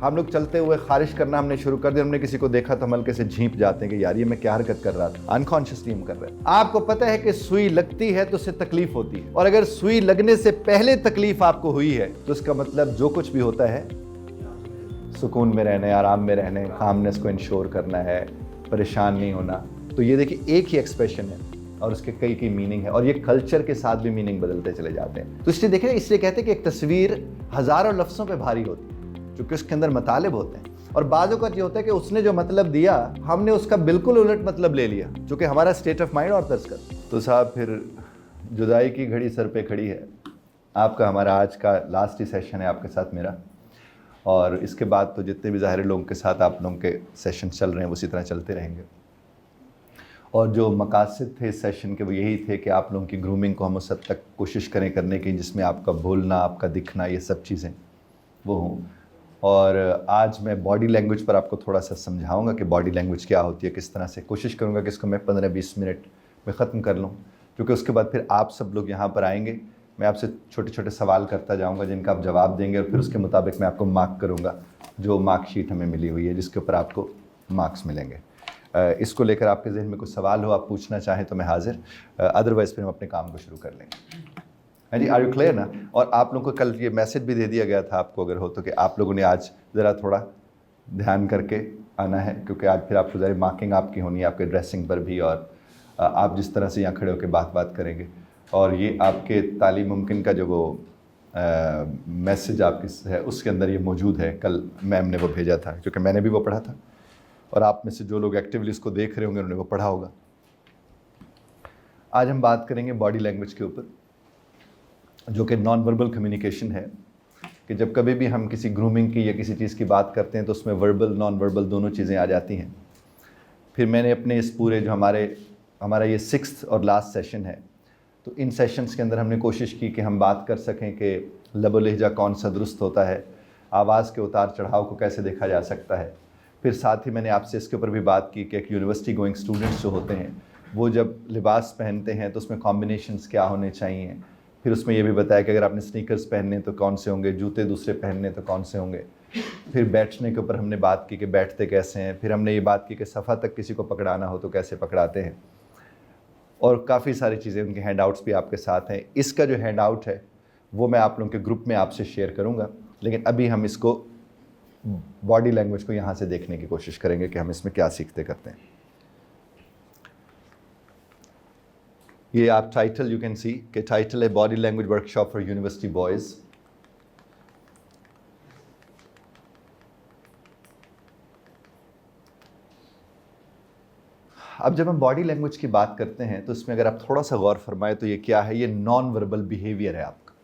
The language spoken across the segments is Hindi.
हम लोग चलते हुए खारिश करना हमने शुरू कर दिया, हमने किसी को देखा तो हम हल्के से झींप जाते हैं कि यार ये मैं क्या हरकत कर रहा था, अनकॉन्शियसली हम कर रहे हैं। आपको पता है कि सुई लगती है तो उससे तकलीफ होती है, और अगर सुई लगने से पहले तकलीफ आपको हुई है तो इसका मतलब जो कुछ भी होता है सुकून में रहने, आराम में रहने, कामनेस को इंश्योर करना है, परेशान नहीं होना। तो ये देखिए एक ही एक्सप्रेशन है और उसके कई कई मीनिंग है, और ये कल्चर के साथ भी मीनिंग बदलते चले जाते हैं। तो इसलिए देखिए, इसलिए कहते हैं कि एक तस्वीर हजारों लफ्ज़ों पे भारी होती है क्योंकि उसके अंदर मतलब होते हैं, और बाज़ों का ये होता है कि उसने जो मतलब दिया हमने उसका बिल्कुल उलट मतलब ले लिया, जो कि हमारा स्टेट ऑफ माइंड और तर्ज कर। तो साहब फिर जुदाई की घड़ी सर पे खड़ी है। आपका हमारा आज का लास्ट ही सेशन है आपके साथ मेरा, और इसके बाद तो जितने भी ज़ाहिर लोगों के साथ आप लोगों के सेशन चल रहे हैं वो उसी तरह चलते रहेंगे। और जो मकासद थे इस सेशन के वो यही थे कि आप लोगों की ग्रूमिंग को हम उस हद तक कोशिश करें करने की जिसमें आपका बोलना, आपका दिखना, ये सब चीज़ें वो हों। और आज मैं बॉडी लैंग्वेज पर आपको थोड़ा सा समझाऊंगा कि बॉडी लैंग्वेज क्या होती है, किस तरह से। कोशिश करूंगा कि इसको मैं 15-20 मिनट में ख़त्म कर लूं, क्योंकि उसके बाद फिर आप सब लोग यहाँ पर आएंगे, मैं आपसे छोटे छोटे सवाल करता जाऊँगा जिनका आप जवाब देंगे, और फिर उसके मुताबिक मैं आपको मार्क करूँगा, जो मार्कशीट हमें मिली हुई है जिसके ऊपर आपको मार्क्स मिलेंगे। इसको लेकर आपके जहन में कुछ सवाल हो, आप पूछना चाहें तो मैं हाजिर, अदरवाइज़ फिर हम अपने काम को शुरू कर लेंगे। हाँ जी, आर यू क्लियर ना? और आप लोगों को कल ये मैसेज भी दे दिया गया था आपको, अगर हो तो, कि आप लोगों ने आज ज़रा थोड़ा ध्यान करके आना है, क्योंकि आज फिर आपको ज़रा मार्किंग आपकी होनी है आपके ड्रेसिंग पर भी, और आप जिस तरह से यहाँ खड़े होकर बात करेंगे। और ये आपके तालीम मुमकिन का जो वो मैसेज आपकी है उसके अंदर ये मौजूद है, कल मैम ने वो भेजा था, क्योंकि मैंने भी वो पढ़ा था, और आप में से जो लोग एक्टिवली इसको देख रहे होंगे उन्होंने वो पढ़ा होगा। आज हम बात करेंगे बॉडी लैंग्वेज के ऊपर, जो कि नॉन वर्बल कम्युनिकेशन है, कि जब कभी भी हम किसी ग्रूमिंग की या किसी चीज़ की बात करते हैं तो उसमें वर्बल नॉन वर्बल दोनों चीज़ें आ जाती हैं। फिर मैंने अपने इस पूरे जो हमारा ये 6th और लास्ट सेशन है, तो इन सेशंस के अंदर हमने कोशिश की कि हम बात कर सकें कि लब और लहजा कौन सा दुरुस्त होता है, आवाज़ के उतार चढ़ाव को कैसे देखा जा सकता है। फिर साथ ही मैंने आपसे इसके ऊपर भी बात की कि एक यूनिवर्सिटी गोइंग स्टूडेंट्स जो होते हैं वो जब लिबास पहनते हैं तो उसमें कॉम्बिनेशंस क्या होने चाहिए। फिर उसमें ये भी बताया कि अगर आपने स्नीकर्स पहनने तो कौन से होंगे, जूते दूसरे पहनने तो कौन से होंगे। फिर बैठने के ऊपर हमने बात की कि बैठते कैसे हैं। फिर हमने ये बात की कि सफ़ा तक किसी को पकड़ाना हो तो कैसे पकड़ाते हैं, और काफ़ी सारी चीज़ें, उनके हैंड आउट्स भी आपके साथ हैं। इसका जो हैंड आउट है वो मैं आप लोगों के ग्रुप में आपसे शेयर करूँगा, लेकिन अभी हम इसको बॉडी लैंग्वेज को यहाँ से देखने की कोशिश करेंगे कि हम इसमें क्या सीखते करते हैं। ये आप टाइटल यू कैन सी कि टाइटल है body language workshop for university boys. अब जब हम बॉडी लैंग्वेज की बात करते हैं तो इसमें अगर आप थोड़ा सा गौर फरमाएं तो ये क्या है, ये नॉन वर्बल बिहेवियर है आपका,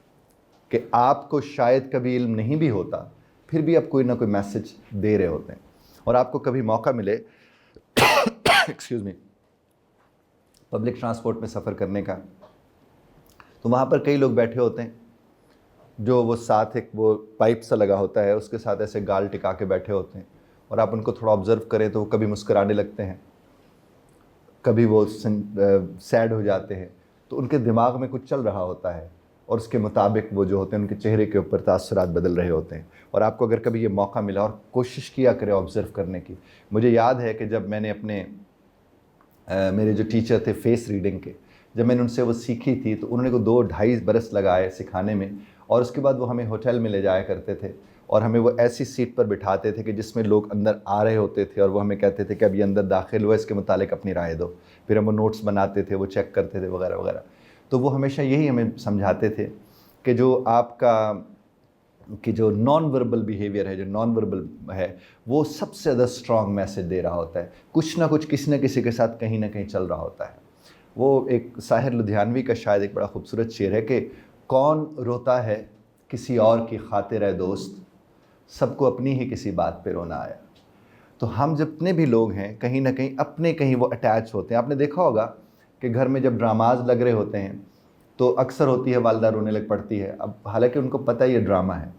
कि आपको शायद कभी इल्म नहीं भी होता फिर भी आप कोई ना कोई मैसेज दे रहे होते हैं। और आपको कभी मौका मिले एक्सक्यूज़ मी, पब्लिक ट्रांसपोर्ट में सफ़र करने का, तो वहाँ पर कई लोग बैठे होते हैं जो वो साथ एक वो पाइप सा लगा होता है उसके साथ ऐसे गाल टिका के बैठे होते हैं, और आप उनको थोड़ा ऑब्ज़र्व करें तो वो कभी मुस्कुराने लगते हैं, कभी वो सैड हो जाते हैं, तो उनके दिमाग में कुछ चल रहा होता है और उसके मुताबिक वो जो होते हैं उनके चेहरे के ऊपर तासुरात बदल रहे होते हैं। और आपको अगर कभी ये मौका मिला और कोशिश किया करें ऑब्ज़र्व करने की। मुझे याद है कि जब मैंने अपने मेरे जो टीचर थे फेस रीडिंग के, जब मैंने उनसे वो सीखी थी तो उन्होंने को 2-2.5 बरस लगाए सिखाने में, और उसके बाद वो हमें होटल में ले जाया करते थे और हमें वो ऐसी सीट पर बिठाते थे कि जिसमें लोग अंदर आ रहे होते थे, और वो हमें कहते थे कि अब ये अंदर दाखिल हुआ, इसके मुतालिक अपनी राय दो। फिर हम वो नोट्स बनाते थे, वो चेक करते थे वगैरह वगैरह। तो वो हमेशा यही हमें समझाते थे कि जो आपका कि जो नॉन वर्बल बिहेवियर है, जो नॉन वर्बल है, वो सबसे ज़्यादा स्ट्रॉन्ग मैसेज दे रहा होता है। कुछ ना कुछ किसी न किसी के साथ कहीं ना कहीं चल रहा होता है। वो एक साहिर लुधियानवी का शायद एक बड़ा खूबसूरत शेर है कि कौन रोता है किसी और की खातिर है दोस्त, सबको अपनी ही किसी बात पे रोना आया। तो हम जितने भी लोग हैं कहीं ना कहीं अपने कहीं वो अटैच होते हैं। आपने देखा होगा कि घर में जब ड्रामाज लग रहे होते हैं तो अक्सर होती है वालिदा रोने लग पड़ती है। अब हालांकि उनको पता ही ये ड्रामा है,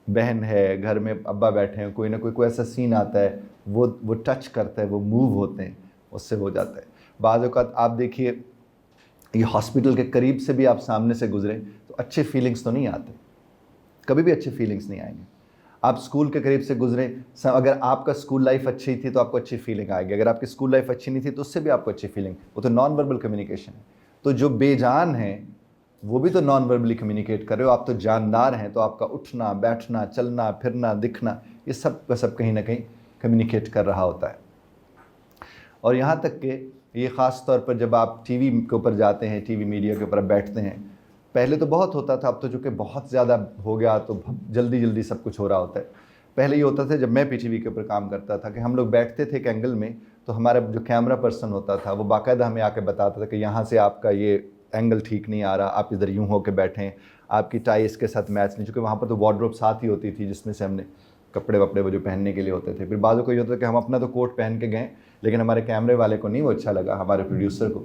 बहन है, घर में अब्बा बैठे हैं, कोई ना कोई ऐसा सीन आता है, वो टच करता है, वो मूव होते हैं, उससे हो जाता है। बाज़ औक़ात आप देखिए, ये हॉस्पिटल के करीब से भी आप सामने से गुजरें तो अच्छे फीलिंग्स तो नहीं आते, कभी भी अच्छे फीलिंग्स नहीं आएंगे। आप स्कूल के करीब से गुजरे, अगर आपका स्कूल लाइफ अच्छी थी तो आपको अच्छी फीलिंग आएगी, अगर आपकी स्कूल लाइफ अच्छी नहीं थी तो उससे भी आपको अच्छी फीलिंग, वो तो नॉन वर्बल कम्युनिकेशन है। तो जो बेजान है वो भी तो नॉन वर्बली कम्युनिकेट कर रहे हो, आप तो जानदार हैं, तो आपका उठना बैठना चलना फिरना दिखना ये सब का सब कहीं ना कहीं कम्युनिकेट कर रहा होता है। और यहाँ तक कि ये ख़ास तौर पर जब आप टीवी के ऊपर जाते हैं, टीवी मीडिया के ऊपर बैठते हैं, पहले तो बहुत होता था, अब तो चूँकि बहुत ज़्यादा हो गया तो जल्दी जल्दी सब कुछ हो रहा होता है। पहले ये होता था जब मैं पीटीवी के ऊपर काम करता था कि हम लोग बैठते थे एक एंगल में, तो हमारा जो कैमरा पर्सन होता था वो बाकायदा हमें आके बताता था कि यहाँ से आपका ये एंगल ठीक नहीं आ रहा, आप इधर यूँ होकर बैठें, आपकी टाई इसके साथ मैच नहीं, चूँकि वहाँ पर तो वार्डरोब साथ ही होती थी जिसमें से हमने कपड़े वपड़े वो जो पहनने के लिए होते थे। फिर बाजू को ये होता था कि हम अपना तो कोट पहन के गए, लेकिन हमारे कैमरे वाले को नहीं वो अच्छा लगा, हमारे प्रोड्यूसर को,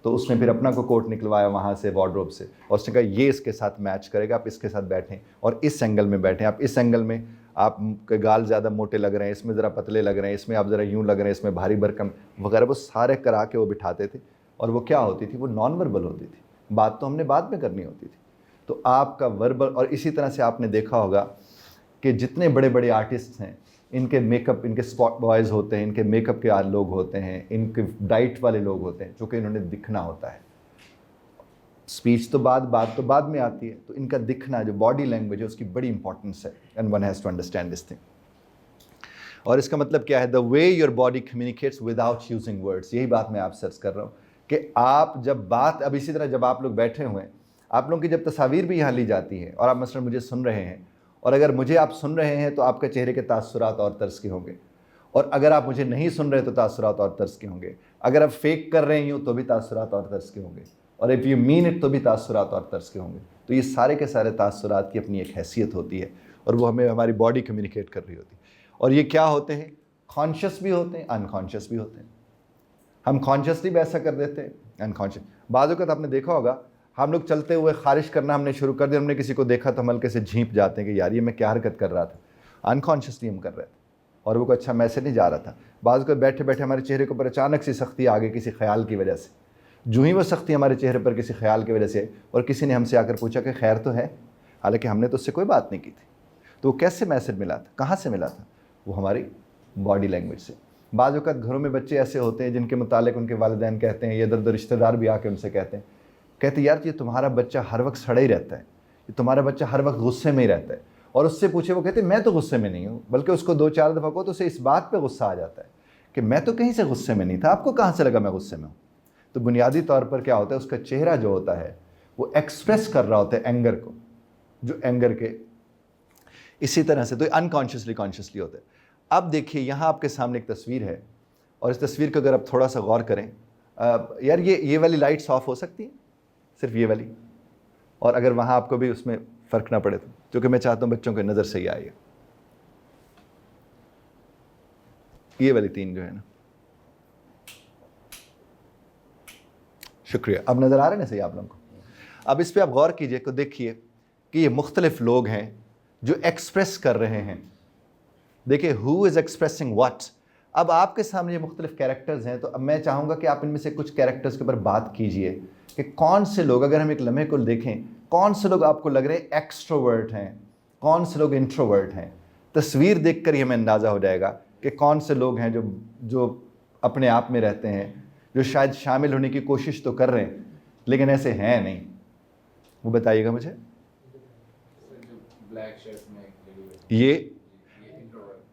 तो उसने फिर अपना को कोट निकलवाया वहाँ से वार्डरोब से, और उसने कहा ये इसके साथ मैच करेगा, आप इसके साथ बैठें और इस एंगल में बैठें, आप इस एंगल में आपके गाल ज़्यादा मोटे लग रहे हैं, इसमें ज़रा पतले लग रहे हैं, इसमें आप ज़रा यूँ लग रहे हैं, इसमें भारी भरकम वगैरह, वो सारे करा के वो बिठाते थे। और वो क्या होती थी, वो नॉन वर्बल होती थी, बात तो हमने बाद में करनी होती थी। तो आपका वर्बल, और इसी तरह से आपने देखा होगा कि जितने बड़े बड़े आर्टिस्ट हैं इनके मेकअप, इनके स्पॉट बॉयज़ होते हैं, इनके मेकअप के लोग होते हैं, इनके डाइट वाले लोग होते हैं, चूँकि इन्होंने दिखना होता है। स्पीच तो बात तो बाद में आती है, तो इनका दिखना जो बॉडी लैंग्वेज है उसकी बड़ी इंपॉर्टेंस है, and one has to understand this thing. और इसका मतलब क्या है, the way your body communicates without using words, यही बात मैं आपसे अर्ज़ कर रहा हूँ कि आप जब बात, अब इसी तरह जब आप लोग बैठे हुए हैं, आप लोगों की जब तस्वीर भी यहाँ ली जाती है और आप मसलन मुझे सुन रहे हैं, और अगर मुझे आप सुन रहे हैं तो आपके चेहरे के तासुरात और तर्ज के होंगे, और अगर आप मुझे नहीं सुन रहे तो तासुरात और तर्ज के होंगे, अगर आप फेक कर रहे हैं तो भी तासुरात और तर्ज के होंगे, और इफ़ यू मीन इट तो भी तासुरात और तर्ज के होंगे। तो ये सारे के सारे तासुरात की अपनी एक हैसियत होती है, और वो हमें हमारी बॉडी कम्युनिकेट कर रही होती है। और ये क्या होते हैं, कॉन्शियस भी होते हैं, अनकॉन्शियस भी होते हैं। हम कॉन्शियसली भी ऐसा कर देते हैं, अनकॉन्शियस। बाज़ वक़्त आपने देखा होगा, हम लोग चलते हुए खारिश करना हमने शुरू कर दिया, हमने किसी को देखा तो हम हल्के से झींप जाते हैं कि यार ये मैं क्या हरकत कर रहा था, अनकॉन्शियसली हम कर रहे थे, और वो कोई अच्छा मैसेज नहीं जा रहा था। बाज़ वक़्त बैठे बैठे हमारे चेहरे के ऊपर अचानक सी सख्ती आ गई किसी ख्याल की वजह से, जो ही वो सख्ती हमारे चेहरे पर किसी ख्याल की वजह से, और किसी ने हमसे आकर पूछा कि खैर तो है, हालांकि हमने तो उससे कोई बात नहीं की थी। तो वो कैसे मैसेज मिला था, कहाँ से मिला था, वो हमारी बॉडी लैंग्वेज से। बाज़ वक़्त घरों में बच्चे ऐसे होते हैं जिनके मुतालिक उनके वालिदैन कहते हैं, ये इधर उधर रिश्तेदार भी आके उनसे कहते यार ये तुम्हारा बच्चा हर वक्त सड़ा ही रहता है, ये तुम्हारा बच्चा हर वक्त गुस्से में ही रहता है। और उससे पूछे, वो कहते मैं तो गुस्से में नहीं हूँ, बल्कि उसको 2-4 दफ़ा को तो उसे इस बात पे गुस्सा आ जाता है कि मैं तो कहीं से गुस्से में नहीं था, आपको कहाँ से लगा मैं गुस्से में हूँ। तो बुनियादी तौर पर क्या होता है, उसका चेहरा जो होता है वो एक्सप्रेस कर रहा होता है एंगर को, जो एंगर के, इसी तरह से तो अनकॉन्शियसली कॉन्शियसली होता है। अब देखिए यहाँ आपके सामने एक तस्वीर है, और इस तस्वीर को अगर आप थोड़ा सा गौर करें, यार ये वाली लाइट्स ऑफ हो सकती हैं, सिर्फ ये वाली, और अगर वहाँ आपको भी उसमें फ़र्क ना पड़े तो, क्योंकि मैं चाहता हूँ बच्चों को नज़र सही आएगा। ये वाली 3 जो है ना, शुक्रिया, अब नज़र आ रहे हैं ना सही आप लोगों को। अब इस पर आप गौर कीजिए, को देखिए कि ये मुख्तलिफ लोग हैं जो एक्सप्रेस कर रहे हैं। देखिए हु इज़ एक्सप्रेसिंग व्हाट। अब आपके सामने ये मुख्तलिफ कैरेक्टर्स हैं, तो अब मैं चाहूँगा कि आप इनमें से कुछ कैरेक्टर्स के ऊपर बात कीजिए कि कौन से लोग, अगर हम एक लम्हे को देखें, कौन से लोग आपको लग रहे हैं एक्सट्रोवर्ट हैं, कौन से लोग इंट्रोवर्ट हैं। तस्वीर देखकर ही हमें अंदाज़ा हो जाएगा कि कौन से लोग हैं जो अपने आप में रहते हैं, जो शायद शामिल होने की कोशिश तो कर रहे हैं लेकिन ऐसे हैं नहीं। वो बताइएगा मुझे।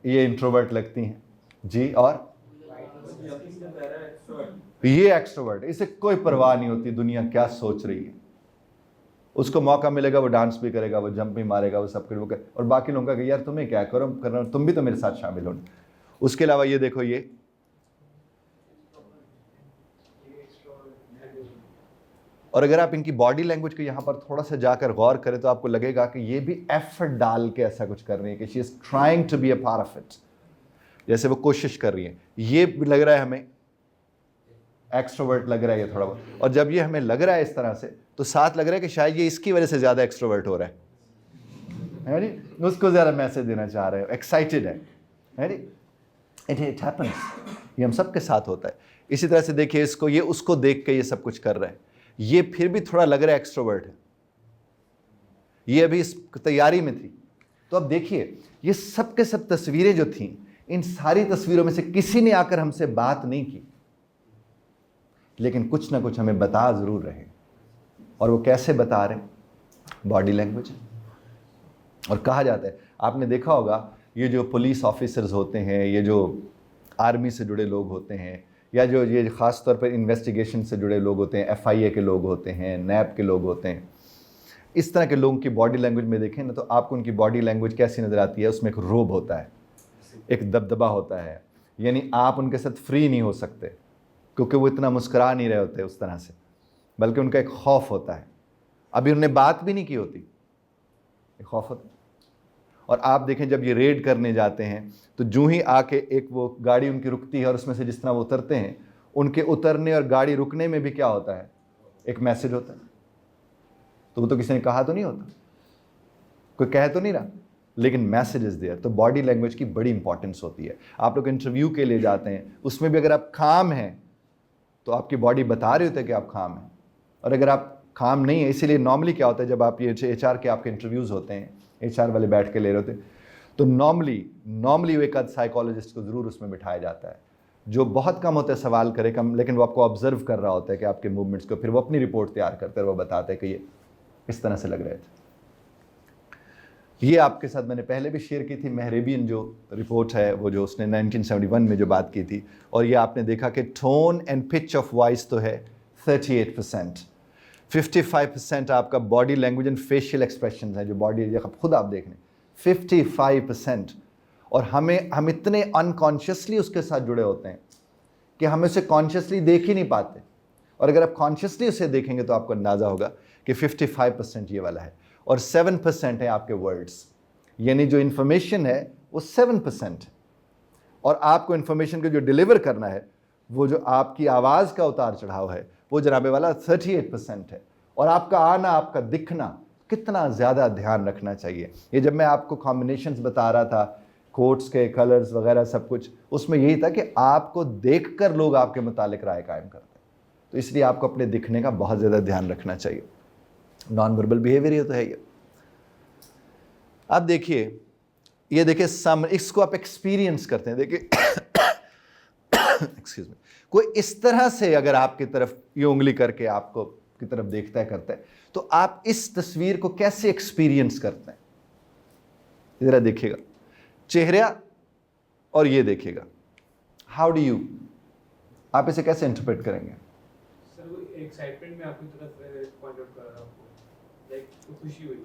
ये इंट्रोवर्ट लगती हैं जी, और ये एक्सट्रोवर्ट, इसे कोई परवाह नहीं होती दुनिया क्या सोच रही है, उसको मौका मिलेगा वो डांस भी करेगा, वो जंप भी मारेगा, वो सब कुछ, और बाकी लोगों का कि यार तुम्हें क्या करो करना, तुम भी तो मेरे साथ शामिल हो। उसके अलावा ये देखो, ये और अगर आप इनकी बॉडी लैंग्वेज को यहाँ पर थोड़ा सा जाकर गौर करें तो आपको लगेगा कि ये भी एफर्ट डाल के ऐसा कुछ कर रही है कि she is trying to be a part of it, जैसे वो कोशिश कर रही है। ये भी लग रहा है हमें एक्सट्रोवर्ट लग रहा है ये थोड़ा बहुत, और जब ये हमें लग रहा है इस तरह से तो साथ लग रहा है कि शायद ये इसकी वजह से ज़्यादा एक्सट्रोवर्ट हो रहा है जी, उसको ज़्यादा मैसेज देना चाह रहे हो, एक्साइटेड है जी। इट हैपन्स, ये हम सब के साथ होता है। इसी तरह से देखिए इसको, ये उसको देख के ये सब कुछ कर रहा है, ये फिर भी थोड़ा लग रहा है एक्सट्रोवर्ट है, ये अभी इस तैयारी में थी। तो तो अब देखिए, ये सब के सब तस्वीरें जो थीं, इन सारी तस्वीरों में से किसी ने आकर हमसे बात नहीं की, लेकिन कुछ ना कुछ हमें बता ज़रूर रहे। और वो कैसे बता रहे? Body language. और कहा जाता है, आपने देखा होगा, ये जो पुलिस ऑफिसर्स होते हैं, ये जो आर्मी से जुड़े लोग होते हैं, या जो ये ख़ास तौर पर इन्वेस्टिगेशन से जुड़े लोग होते हैं, FIA के लोग होते हैं, नैब के लोग होते हैं, इस तरह के लोगों की बॉडी लैंग्वेज में देखें ना, तो आपको उनकी बॉडी लैंग्वेज कैसी नज़र आती है? उसमें एक रोब होता है, एक दबदबा होता है, यानी आप उनके साथ फ्री नहीं हो सकते, क्योंकि वो इतना मुस्कुरा नहीं रहे होते उस तरह से, बल्कि उनका एक खौफ होता है। अभी उन्होंने बात भी नहीं की होती, एक खौफ होता है। और आप देखें, जब ये रेड करने जाते हैं तो जूं ही आके एक वो गाड़ी उनकी रुकती है, और उसमें से जिस तरह वो उतरते हैं, उनके उतरने और गाड़ी रुकने में भी क्या होता है? एक मैसेज होता है। तो वो तो किसी ने कहा तो नहीं होता, कोई कह तो नहीं रहा, लेकिन मैसेज इज देयर। तो बॉडी लैंग्वेज की बड़ी इंपॉर्टेंस होती है। आप लोग इंटरव्यू के लिए जाते हैं, उसमें भी अगर आप काम हैं तो आपकी बॉडी बता रही होती है कि आप काम हैं, और अगर आप काम नहीं है, इसीलिए नॉर्मली क्या होता है, जब आप ये HR के आपके इंटरव्यूज़ होते हैं, HR वाले बैठ के ले रहे होते हैं, तो नॉर्मली एक आध साइकोलॉजिस्ट को ज़रूर उसमें बिठाया जाता है, जो बहुत कम होता है सवाल करे कम, लेकिन वो आपको ऑब्जर्व कर रहा होता है कि आपके मूवमेंट्स को, फिर वो अपनी रिपोर्ट तैयार करते हैं और वो बताते हैं कि ये इस तरह से लग रहे थे। ये आपके साथ मैंने पहले भी शेयर की थी, मेहरेबियन जो रिपोर्ट है, वो जो उसने 1971 में जो बात की थी, और ये आपने देखा कि tone and pitch of voice तो है 38%, 55% आपका body language and facial expression है, जो बॉडी खुद आप देख लें, 55%। और हम इतने अनकॉन्शियसली उसके साथ जुड़े होते हैं कि हम उसे कॉन्शियसली देख ही नहीं पाते, और अगर आप कॉन्शियसली उसे देखेंगे तो आपको अंदाज़ा होगा कि 55% ये वाला है, और 7% है आपके वर्ड्स, यानी जो इन्फॉर्मेशन है वो 7% है, और आपको इन्फॉर्मेशन को जो डिलीवर करना है, वो जो आपकी आवाज़ का उतार चढ़ाव है, वो जनाबे वाला 38% है। और आपका आना, आपका दिखना, कितना ज़्यादा ध्यान रखना चाहिए। ये जब मैं आपको कॉम्बिनेशंस बता रहा था, कोट्स के कलर्स वगैरह सब कुछ, उसमें यही था कि आपको देखकर लोग आपके मुतालिक राय कायम करते हैं, तो इसलिए आपको अपने दिखने का बहुत ज़्यादा ध्यान रखना चाहिए। नॉन वर्बल बिहेवियर ये तो है ये। अब देखिए, ये देखिए इसको आप एक्सपीरियंस करते हैं। देखिए एक्सक्यूज मी, कोई इस तरह से अगर आपकी तरफ ये उंगली करके आपको की तरफ देखता है करता है, तो आप इस तस्वीर को कैसे एक्सपीरियंस करते हैं? जरा देखिएगा चेहरा, और ये देखिएगा, हाउ डू यू, आप इसे कैसे इंटरप्रेट करेंगे? सर वो एक्साइटमेंट में आपकी तरफ पॉइंट आउट कर रहा हूं, लाइक खुशी हुई है,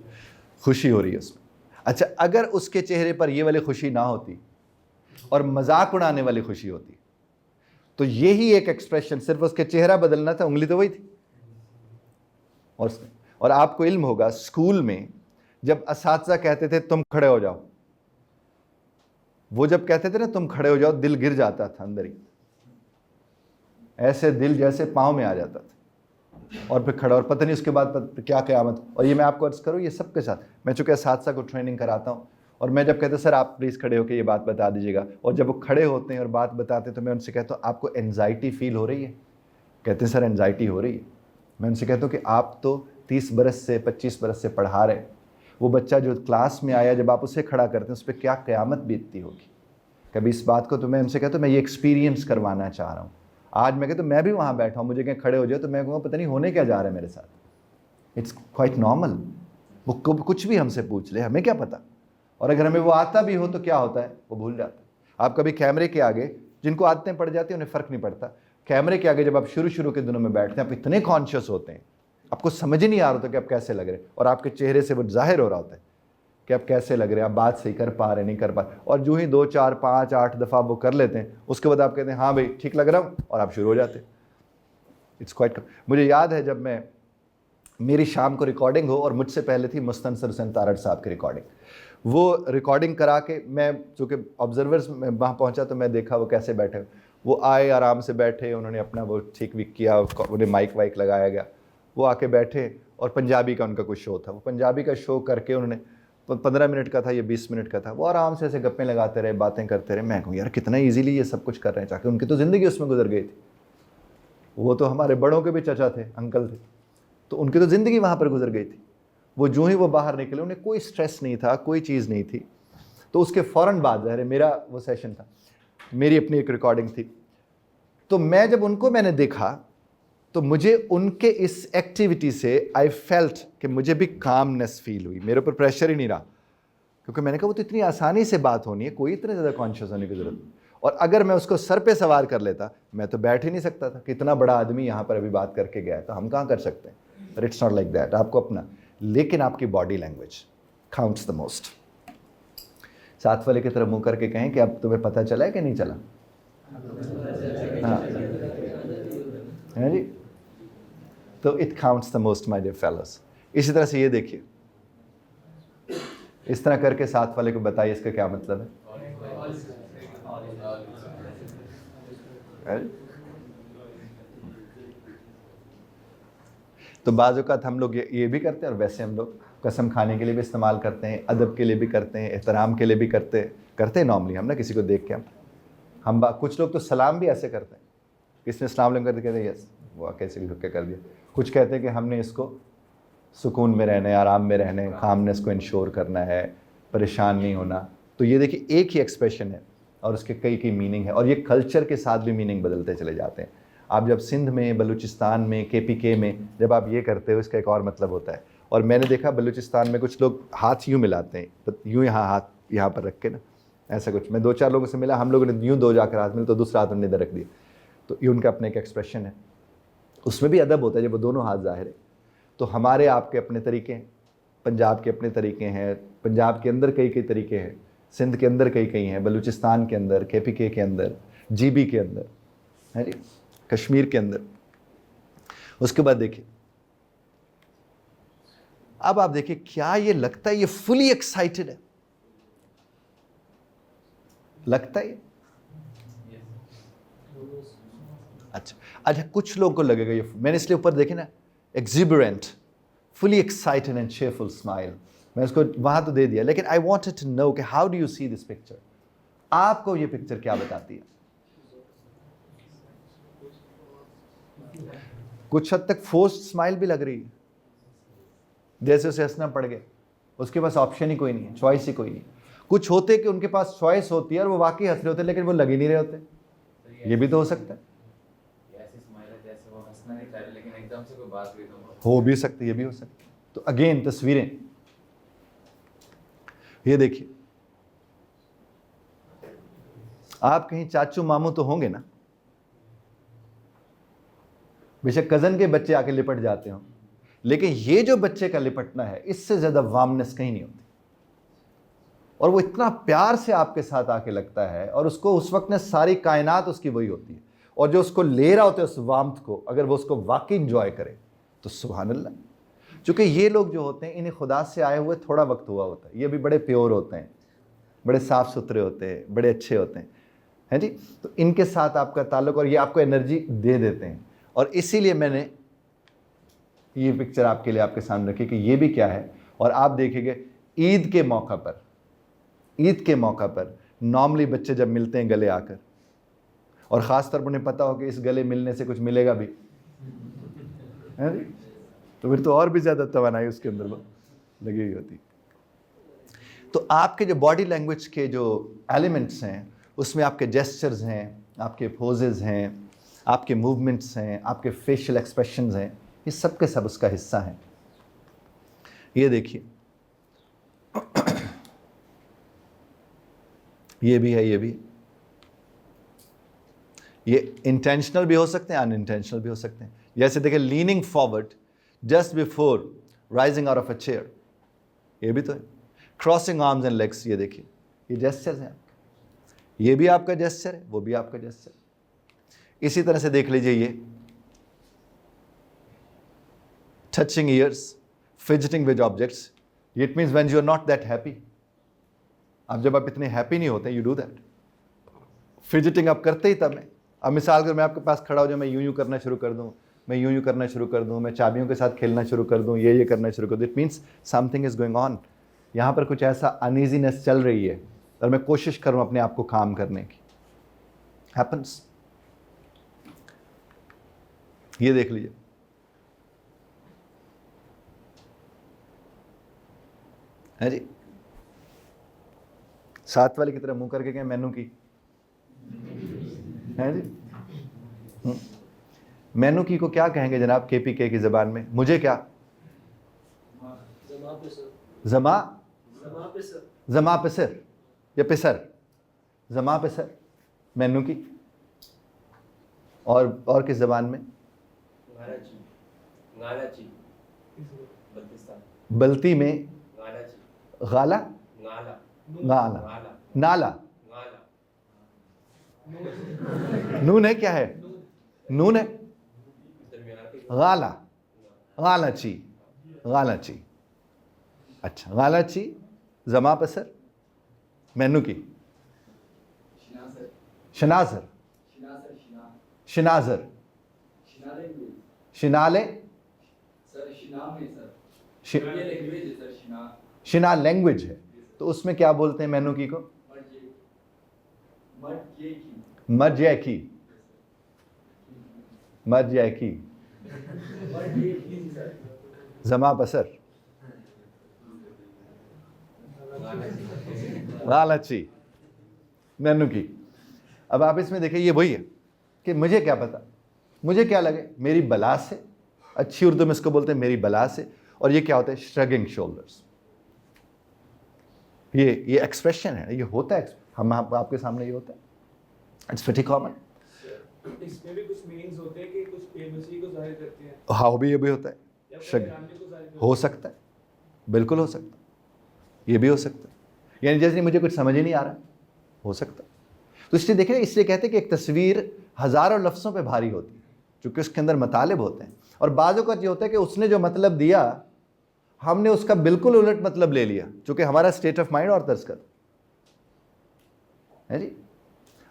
खुशी हो रही है उसमें। अच्छा, अगर उसके चेहरे पर ये वाली खुशी ना होती और मजाक उड़ाने वाली खुशी होती, तो यही एक एक्सप्रेशन, सिर्फ उसके चेहरा बदलना था, उंगली तो वही थी। और आपको इल्म होगा, स्कूल में जब असातिज़ा कहते थे तुम खड़े हो जाओ, वो जब कहते थे ना तुम खड़े हो जाओ, दिल गिर जाता था अंदर ही, ऐसे दिल जैसे पाँव में आ जाता था, और फिर खड़ा, और पता नहीं उसके बाद क्या क़यामत। और ये मैं आपको अर्ज़ करूँ, ये सबके साथ, मैं चूँकि असातिज़ा को ट्रेनिंग कराता हूँ, और मैं जब कहता सर आप प्लीज़ खड़े होकर ये बात बता दीजिएगा, और जब वो खड़े होते हैं और बात बताते हैं, तो मैं उनसे कहता हूँ आपको एनजाइटी फ़ील हो रही है? कहते हैं सर एनजाइटी हो रही है। मैं उनसे कहता हूँ कि आप तो 30 बरस से 25 बरस से पढ़ा रहे, वो बच्चा जो क्लास में आया, जब आप उसे खड़ा करते हैं, उस पर क्या क़यामत बीतती होगी कभी इस बात को। तो मैं उनसे कहता हूँ मैं ये एक्सपीरियंस करवाना चाह रहा हूँ। आज मैं कहता हूँ मैं भी वहाँ बैठा हूँ, मुझे कहीं खड़े हो जाए तो मैं कहूँगा पता नहीं होने क्या जा रहा है मेरे साथ। इट्स क्वाइट नॉर्मल, वो कुछ भी हमसे पूछ ले, हमें क्या पता। और अगर हमें वो आता भी हो तो क्या होता है, वो भूल जाता है। आप कभी कैमरे के आगे, जिनको आदतें पड़ जाती हैं उन्हें फ़र्क नहीं पड़ता, कैमरे के आगे जब आप शुरू के दिनों में बैठते हैं, आप इतने कॉन्शियस होते हैं, आपको समझ ही नहीं आ रहा होता कि आप कैसे लग रहे हैं, और आपके चेहरे से वो जाहिर हो रहा होता है कि आप कैसे लग रहे हैं, आप बात सही कर पा रहे नहीं कर पा रहे। और जो ही 2 4 5 8 दफ़ा वो कर लेते हैं, उसके बाद आप कहते हैं हाँ भाई ठीक लग रहा हूँ, और आप शुरू हो जाते हैं। It's quite. मुझे याद है जब मैं, मेरी शाम को रिकॉर्डिंग हो, और मुझसे पहले थी मुस्तनसर हुसैन तारड़ साहब की रिकॉर्डिंग, वो रिकॉर्डिंग करा के मैं चूँकि ऑब्जर्वर्स में वहाँ पहुँचा, तो मैं देखा वो कैसे बैठे। वो आए, आराम से बैठे, उन्होंने अपना वो ठीक विक किया, उन्हें माइक वाइक लगाया गया, वो आके बैठे, और पंजाबी का उनका कुछ शो था, वो पंजाबी का शो करके उन्होंने 15 मिनट का था या 20 मिनट का था, वो आराम से ऐसे गप्पे लगाते रहे, बातें करते रहे। मैं कहूँ यार कितना ईजीली ये सब कुछ कर रहे हैं, चाहे उनकी तो ज़िंदगी उसमें गुजर गई थी, वो तो हमारे बड़ों के भी चचा थे, अंकल थे, तो उनकी तो ज़िंदगी वहाँ पर गुजर गई थी। वो जो ही वो बाहर निकले, उन्हें कोई स्ट्रेस नहीं था, कोई चीज़ नहीं थी। तो उसके फ़ौरन बाद ज़ाहिर है मेरा वो सेशन था, मेरी अपनी एक रिकॉर्डिंग थी, तो मैं जब उनको मैंने देखा तो मुझे उनके इस एक्टिविटी से आई फेल्ट कि मुझे भी कामनेस फील हुई, मेरे ऊपर प्रेशर ही नहीं रहा, क्योंकि मैंने कहा वो तो इतनी आसानी से बात होनी है, कोई इतने ज़्यादा कॉन्शियस होने की ज़रूरत नहीं। और अगर मैं उसको सर पे सवार कर लेता, मैं तो बैठ ही नहीं सकता था। कितना बड़ा आदमी यहाँ पर अभी बात करके गया है, तो हम कहाँ कर सकते हैं? But it's not like that, आपको अपना, लेकिन आपकी body language counts the most. साथ वाले की तरफ मुंह करके कहें कि अब तुम्हें पता चला है कि नहीं चला? हाँ, है जी। तो it counts the most my dear fellows. इसी तरह से ये देखिए, इस तरह करके साथ वाले को बताइए इसका क्या मतलब है। तो बाज़ औक़ात हम लोग ये भी करते हैं, और वैसे हम लोग कसम खाने के लिए भी इस्तेमाल करते हैं, अदब के लिए भी करते हैं, एहतराम के लिए भी करते हैं नॉर्मली हम ना, किसी को देख के हम कुछ लोग तो सलाम भी ऐसे करते हैं, किसने अस्सलाम वालेकुम करके कहते हैं यस, वो कैसे भी हुक्के कर दिया। कुछ कहते हैं कि हमने इसको सुकून में रहना है, आराम में रहना है, कामनेस को इंश्योर करना है, परेशान नहीं होना। तो ये देखिए एक ही एक्सप्रेशन है और उसके कई कई मीनिंग है, और ये कल्चर के साथ भी मीनिंग बदलते चले जाते हैं। आप जब सिंध में, बलूचिस्तान में, KPK में जब आप ये करते हो, इसका एक और मतलब होता है। और मैंने देखा बलूचिस्तान में कुछ लोग हाथ यूँ मिलाते हैं, तो यूँ यहाँ हाथ यहाँ पर रख के ना, ऐसा कुछ। मैं 2-4 लोगों से मिला, हम लोगों ने यूँ दो जाकर हाथ मिले तो दूसरा हाथ उन्होंने इधर रख दिया। तो ये उनका अपने एक एक्सप्रेशन है, उसमें भी अदब होता है जब वो दोनों हाथ ज़ाहिर है। तो हमारे आपके अपने तरीके हैं, पंजाब के अपने तरीके हैं, पंजाब के अंदर कई कई तरीके हैं, सिंध के अंदर कई कई हैं, बलूचिस्तान के अंदर, KPK के अंदर, GB के अंदर, है जी, कश्मीर के अंदर। उसके बाद देखिए, अब आप देखिए क्या ये लगता है ये फुली एक्साइटेड है? लगता है? अच्छा, कुछ लोगों को लगेगा ये, मैंने इसलिए ऊपर देखे ना, exuberant, fully excited and cheerful smile, मैं इसको वहां तो दे दिया, लेकिन आई वांटेड टू नो कि how do you see this picture? आपको ये पिक्चर क्या बताती है? कुछ हद तक फोर्स्ड स्माइल भी लग रही है, जैसे उसे हंसना पड़ गया, उसके पास ऑप्शन ही कोई नहीं है, चॉइस ही कोई नहीं। कुछ होते कि उनके पास चॉइस होती है और वो वाकई हंस रहे होते, लेकिन वो लग ही नहीं रहे होते। ये भी तो हो सकता है, हो भी सकती है, ये भी हो सकता है। तो अगेन तस्वीरें, ये देखिए, आप कहीं चाचू मामू तो होंगे ना, बेशक कजन के बच्चे आके लिपट जाते हो, लेकिन ये जो बच्चे का लिपटना है, इससे ज्यादा वार्मनेस कहीं नहीं होती। और वो इतना प्यार से आपके साथ आके लगता है, और उसको उस वक्त में सारी कायनात उसकी वही होती है, और जो उसको ले रहा होता है उस वार्मथ को, अगर वो उसको वाकई इंजॉय करे तो सुभान अल्लाह। चूँकि ये लोग जो होते हैं, इन्हें खुदा से आए हुए थोड़ा वक्त हुआ होता है, ये भी बड़े प्योर होते हैं, बड़े साफ़ सुथरे होते हैं, बड़े अच्छे होते हैं, है जी। तो इनके साथ आपका ताल्लुक़, और ये आपको एनर्जी दे देते हैं। और इसीलिए मैंने ये पिक्चर आपके लिए आपके सामने रखी कि ये भी क्या है। और आप देखेंगे ईद के मौका पर नॉर्मली बच्चे जब मिलते हैं गले आकर, और ख़ास तौर पर उन्हें पता हो कि इस गले मिलने से कुछ मिलेगा भी, है जी, तो फिर तो और भी ज़्यादा तवानाई उसके अंदर लगी हुई होती। तो आपके जो बॉडी लैंग्वेज के जो एलिमेंट्स हैं, उसमें आपके जेस्चर्स हैं, आपके पोजेज़ हैं, आपके मूवमेंट्स हैं, आपके फेशियल एक्सप्रेशंस हैं, ये सब के सब उसका हिस्सा हैं। ये देखिए, ये भी है, ये इंटेंशनल भी हो सकते हैं, अनइंटेंशनल भी हो सकते हैं। जैसे देखिए, leaning forward just before rising out of a chair, ये भी तो है। क्रॉसिंग आर्म्स एंड लेग्स, ये देखिए, ये जेस्चर्स हैं आपके, ये भी आपका जेस्चर है, वो भी आपका जेस्चर। इसी तरह से देख लीजिए, ये touching ears, fidgeting with objects, it means when you are not that happy. अब जब आप इतने हैप्पी नहीं होते, यू डू दैट, फिजिटिंग आप करते ही तब है। अब मिसाल कर मैं आपके पास खड़ा हो जाऊँ, मैं यूं करना शुरू कर दूँ, मैं यूं करना शुरू कर दूँ, मैं चाबियों के साथ खेलना शुरू कर दूँ, ये करना शुरू कर दूँ, it means something is going on, यहाँ पर कुछ ऐसा अनईजीनेस चल रही है, और मैं कोशिश करूँ अपने आप को काम करने की। हैपन्स। ये देख लीजिए, है जी। साथ वाले की तरह मुंह करके कहें मेनू की, है जी। मेनू की को क्या कहेंगे जनाब KPK की ज़बान में? मुझे क्या? जमा जमा पिसर या पिसर, जमा पिसर, मेनू की। और किस ज़बान में? बल्ती में गाला, गाला, नाला, नून है, क्या है? नून है, गाला, गालाची, गालाची। अच्छा, गालाची, जमा पसर, मेनू की, शनाजर, शिनाजर, शिनाले, शिना लैंग्वेज है, तो उसमें क्या बोलते हैं मेनू की को? मर्जैकी, मर्जैकी, जमा पसर, लालची, मेनू की। अब आप इसमें देखिए, ये वही है कि मुझे क्या पता, मुझे क्या लगे, मेरी बला से, अच्छी उर्दू में इसको बोलते हैं मेरी बला से। और ये क्या होता है? Shrugging shoulders. ये एक्सप्रेशन है, ये होता है, हम आपके सामने ये होता है, इट्स प्रीटी कॉमन। इसमें भी कुछ मीनिंग्स होते हैं कि कुछ बेबसी को जाहिर करते हैं। हाँ, ये भी होता है, श्रग हो सकता है, बिल्कुल हो सकता है, ये भी हो सकता है। यानी जैसे मुझे कुछ समझ ही नहीं आ रहा, हो सकता है। तो इसलिए देखिए, इसलिए कहते हैं कि एक तस्वीर हज़ारों लफ्ज़ों पे भारी होती है, क्योंकि उसके अंदर मतलब होते हैं। और बाज़ों का ये होता है कि उसने जो मतलब दिया, हमने उसका बिल्कुल उलट मतलब ले लिया, चूँकि हमारा स्टेट ऑफ माइंड और तर्ज कर है जी।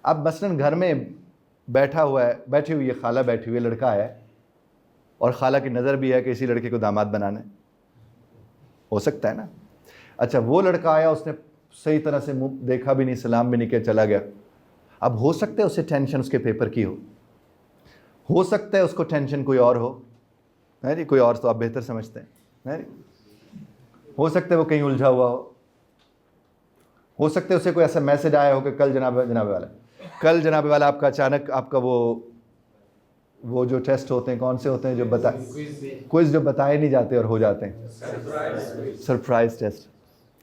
अब मसलन घर में बैठा हुआ है, बैठी हुई है खाला, बैठी हुई है, लड़का है, और खाला की नज़र भी है कि इसी लड़के को दामाद बनाना है, हो सकता है ना। अच्छा, वो लड़का आया, उसने सही तरह से मुंह देखा भी नहीं, सलाम भी नहीं किया, चला गया। अब हो सकता है उसे टेंशन उसके पेपर की हो सकता है उसको टेंशन कोई और है जी, कोई और, तो आप बेहतर समझते हैं, है जी। हो सकता है वो कहीं उलझा हुआ हो सकता है उसे कोई ऐसा मैसेज आया हो कि कल जनाबे वाला आपका अचानक आपका वो जो टेस्ट होते हैं, कौन से होते हैं जो क्विज जो बताए नहीं जाते और हो जाते हैं, सरप्राइज टेस्ट,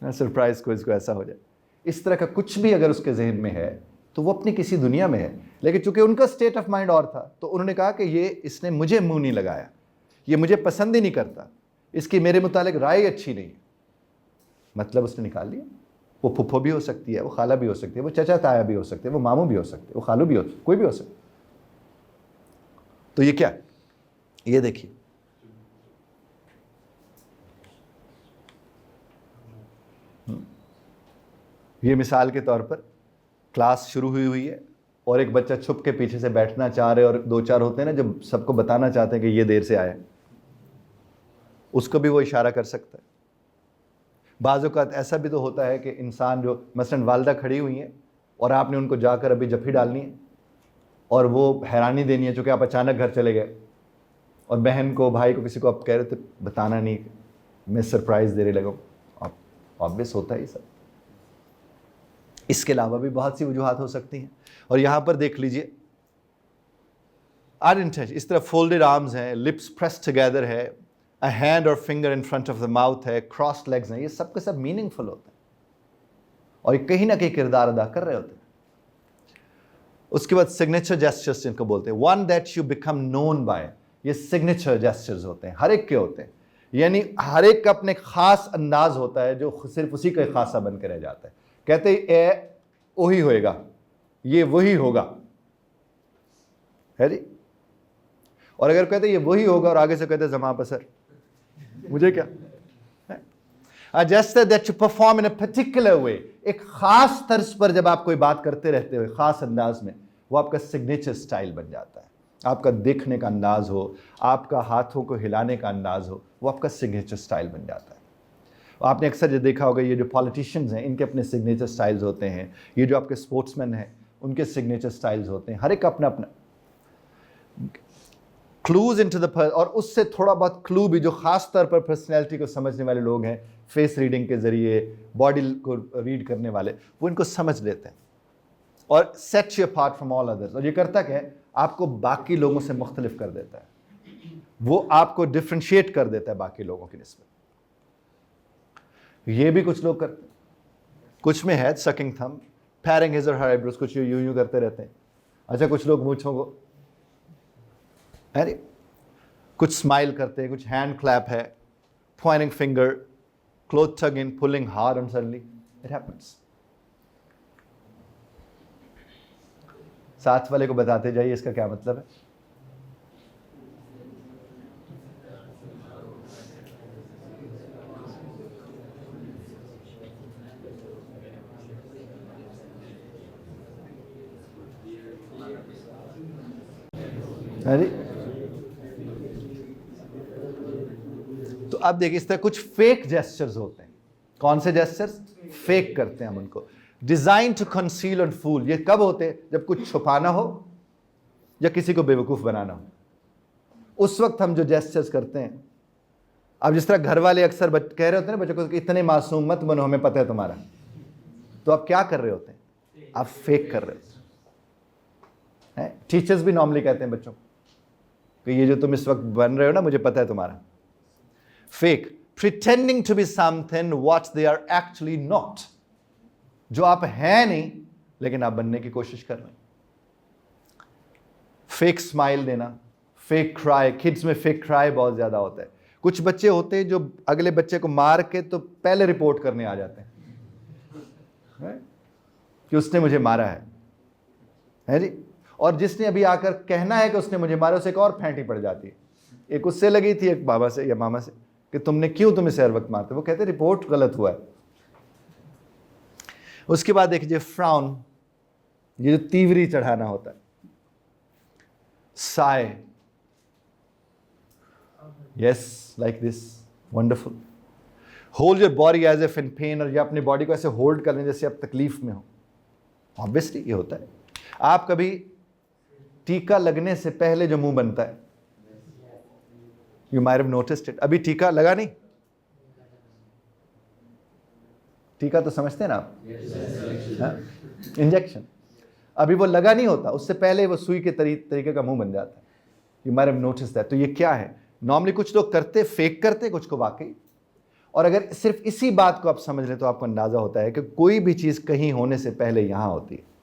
सरप्राइज क्विज को ऐसा हो जाए। इस तरह का कुछ भी अगर उसके जहन में है तो वो अपनी किसी दुनिया में है, लेकिन चूंकि उनका स्टेट ऑफ माइंड और था, तो उन्होंने कहा कि इसने मुझे मुंह नहीं लगाया, ये मुझे पसंद ही नहीं करता, इसकी मेरे मुतालिक राय अच्छी नहीं है, मतलब उसने निकाल लिया। वो फुफ्फो भी हो सकती है, वो खाला भी हो सकती है, वो चचा ताया भी हो सकते हैं, वो मामू भी हो सकते हैं, वो खालू भी हो, कोई भी हो सकता है। तो ये क्या, ये देखिए, ये मिसाल के तौर पर क्लास शुरू हुई है और एक बच्चा छुप के पीछे से बैठना चाह रहे, और दो चार होते हैं ना जो सबको बताना चाहते हैं कि ये देर से आया, उसको भी वो इशारा कर सकता है। बाज़ औक़ात ऐसा भी तो होता है कि इंसान जो मसलन वालदा खड़ी हुई हैं और आपने उनको जाकर अभी जफ़ी डालनी है और वो हैरानी देनी है, चूँकि आप अचानक घर चले गए, और बहन को, भाई को, किसी को आप कह रहे थे बताना नहीं, मैं सरप्राइज़ दे रहे लगा, आप ऑब्वियस होता है ये सब। इसके अलावा भी बहुत सी वजूहात हो सकती हैं। और यहाँ पर देख लीजिए, अनइंटेंशनल, इस तरह फोल्डेड आर्म्स हैं, लिप्स प्रेस्ड टुगेदर है, अ हैंड और finger in front of the mouth है, क्रॉस्ड लेग्स हैं, ये सब के सब मीनिंगफुल होते हैं और ये कहीं ना कहीं किरदार अदा कर रहे होते हैं। उसके बाद सिग्नेचर जेस्चर्स जिनको बोलते हैं, one that you become known by, ये सिग्नेचर जेस्चर्स होते हैं, हर एक के होते हैं, यानी हर एक का अपने खास अंदाज होता है जो सिर्फ उसी का खासा बन के रह जाता है। कहते ए वही होएगा, ये वही होगा, है जी। और अगर कहते ये वही होगा और आगे से कहते जमा पसर, मुझे क्या, just that you perform in a particular way, एक खास तर्ज पर जब आप कोई बात करते रहते हो खास अंदाज में, वो आपका सिग्नेचर स्टाइल बन जाता है। आपका देखने का अंदाज हो, आपका हाथों को हिलाने का अंदाज हो, वो आपका सिग्नेचर स्टाइल बन जाता है। आपने अक्सर ये देखा होगा, ये जो पॉलिटिशियंस हैं इनके अपने सिग्नेचर स्टाइल्स होते हैं, ये जो आपके स्पोर्ट्समैन हैं उनके सिग्नेचर स्टाइल्स होते हैं, हर एक अपना अपना। क्लूज इनटू द, और उससे थोड़ा बहुत क्लू भी जो खास तौर पर पर्सनैलिटी को समझने वाले लोग हैं, फेस रीडिंग के जरिए, बॉडी को रीड करने वाले, वो इनको समझ लेते हैं और set you apart from all others. और ये करता क्या है, आपको बाकी लोगों से मुख्तलिफ कर देता है, वो आपको डिफ्रेंशिएट कर देता है बाकी लोगों की निस्बत। ये भी कुछ लोग करते हैं, कुछ में है सकिंग थंब, पैरिंग हिज और हर आईब्रोज, कुछ यूं करते रहते हैं। अच्छा, कुछ लोग मूंछों को, अरे कुछ स्माइल करते हैं, कुछ हैंड क्लैप है, pointing finger, cloth tug in, pulling hard and suddenly it happens. साथ वाले को बताते जाइए इसका क्या मतलब है। अरे तो अब देखिए, इस तरह कुछ फेक जेस्चर्स होते हैं। कौन से जेस्चर्स? फेक करते हैं हम उनको। डिजाइन टू कंसील एंड फूल, ये कब होते हैं? जब कुछ छुपाना हो या किसी को बेवकूफ बनाना हो, उस वक्त हम जो जेस्चर्स करते हैं। अब जिस तरह घर वाले अक्सर कह रहे होते हैं ना बच्चों को कि इतने मासूम मत बनो, हमें पता है तुम्हारा, तो आप क्या कर रहे होते हैं? आप फेक कर रहे होते हैं। टीचर्स भी नॉर्मली कहते हैं बच्चों कि ये जो तुम इस वक्त बन रहे हो ना, मुझे पता है तुम्हारा। Fake, pretending to be something what they are actually not, जो आप हैं नहीं लेकिन आप बनने की कोशिश कर रहे हैं। फेक स्माइल देना, फेक क्राई, किड्स में फेक क्राई बहुत ज्यादा होता है। कुछ बच्चे होते हैं जो अगले बच्चे को मार के तो पहले रिपोर्ट करने आ जाते हैं कि उसने मुझे मारा है जी। और जिसने अभी आकर कहना है कि उसने मुझे मारा, उसे एक और फेंटी पड़ जाती है। एक उससे लगी थी, एक बाबा से या मामा से, कि तुमने क्यों तुम इसे हर वक्त मारते? वो कहते रिपोर्ट गलत हुआ है। उसके बाद देखिए फ्राउन, ये जो तीवरी चढ़ाना होता है। Say, yes like this, wonderful. Hold your body as if in pain, और ये अपनी बॉडी को ऐसे होल्ड कर लें जैसे आप तकलीफ में हो। ऑब्वियसली ये होता है। आप कभी टीका लगने से पहले जो मुंह बनता है, you might have noticed it. अभी टीका लगा नहीं, टीका तो समझते हैं ना आप, इंजेक्शन। अभी वो लगा नहीं होता, उससे पहले वो सुई के तरीके का मुंह बन जाता है। You might have noticed that. तो ये क्या है? नॉर्मली कुछ लोग करते, फेक करते, कुछ को वाकई। और अगर सिर्फ इसी बात को आप समझ लें तो आपको अंदाजा होता है कि कोई भी चीज कहीं होने से पहले यहां होती है।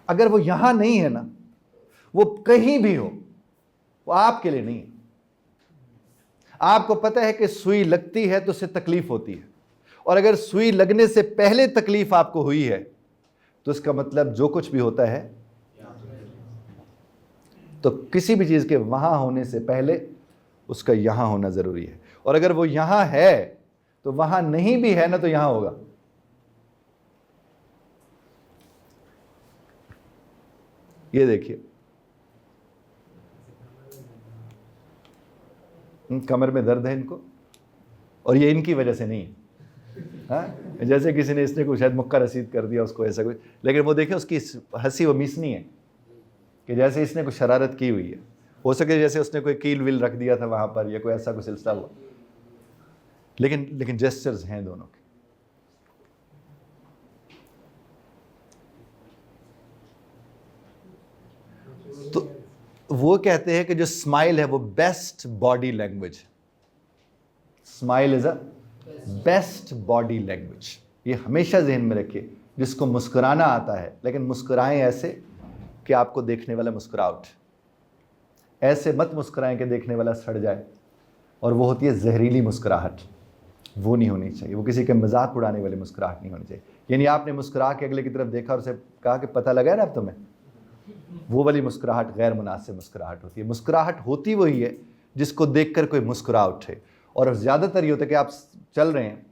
अगर वो यहां नहीं है ना, वो कहीं भी हो, वो आपके लिए नहीं है। आपको पता है कि सुई लगती है तो उससे तकलीफ होती है, और अगर सुई लगने से पहले तकलीफ आपको हुई है तो इसका मतलब जो कुछ भी होता है, तो किसी भी चीज के वहां होने से पहले उसका यहां होना जरूरी है। और अगर वो यहां है तो वहां नहीं भी है ना तो यहां होगा। ये देखिए, कमर में दर्द है इनको, और ये इनकी वजह से नहीं है। हाँ, जैसे किसी ने इसने कुछ शायद मुक्का रसीद कर दिया उसको, ऐसा कुछ। लेकिन वो देखे उसकी हंसी वो मीसनी है कि जैसे इसने कुछ शरारत की हुई है। हो सके जैसे उसने कोई कील विल रख दिया था वहां पर, या कोई ऐसा कुछ सिलसिला हुआ। लेकिन जेस्चर्स हैं दोनों के। तो वो कहते हैं कि जो स्माइल है वो best body language. Smile is a best body language. ये हमेशा जहन में रखिए। जिसको मुस्कुराना आता है, लेकिन मुस्कुराएं ऐसे कि आपको देखने वाला मुस्कुरा उठे। ऐसे मत मुस्कुराएं कि देखने वाला सड़ जाए, और वो होती है जहरीली मुस्कुराहट। वो नहीं होनी चाहिए। वो किसी के मजाक उड़ाने वाली मुस्कुराहट नहीं होनी चाहिए। यानी आपने मुस्कुरा के अगले की तरफ देखा और उसे कहा कि पता लगा ना अब तुम्हें, वो वाली मुस्कुराहट गैर मुनासिब मुस्कुराहट होती है। मुस्कुराहट होती वही है जिसको देखकर कोई मुस्कुरा उठे। और ज़्यादातर ये होता है कि आप चल रहे हैं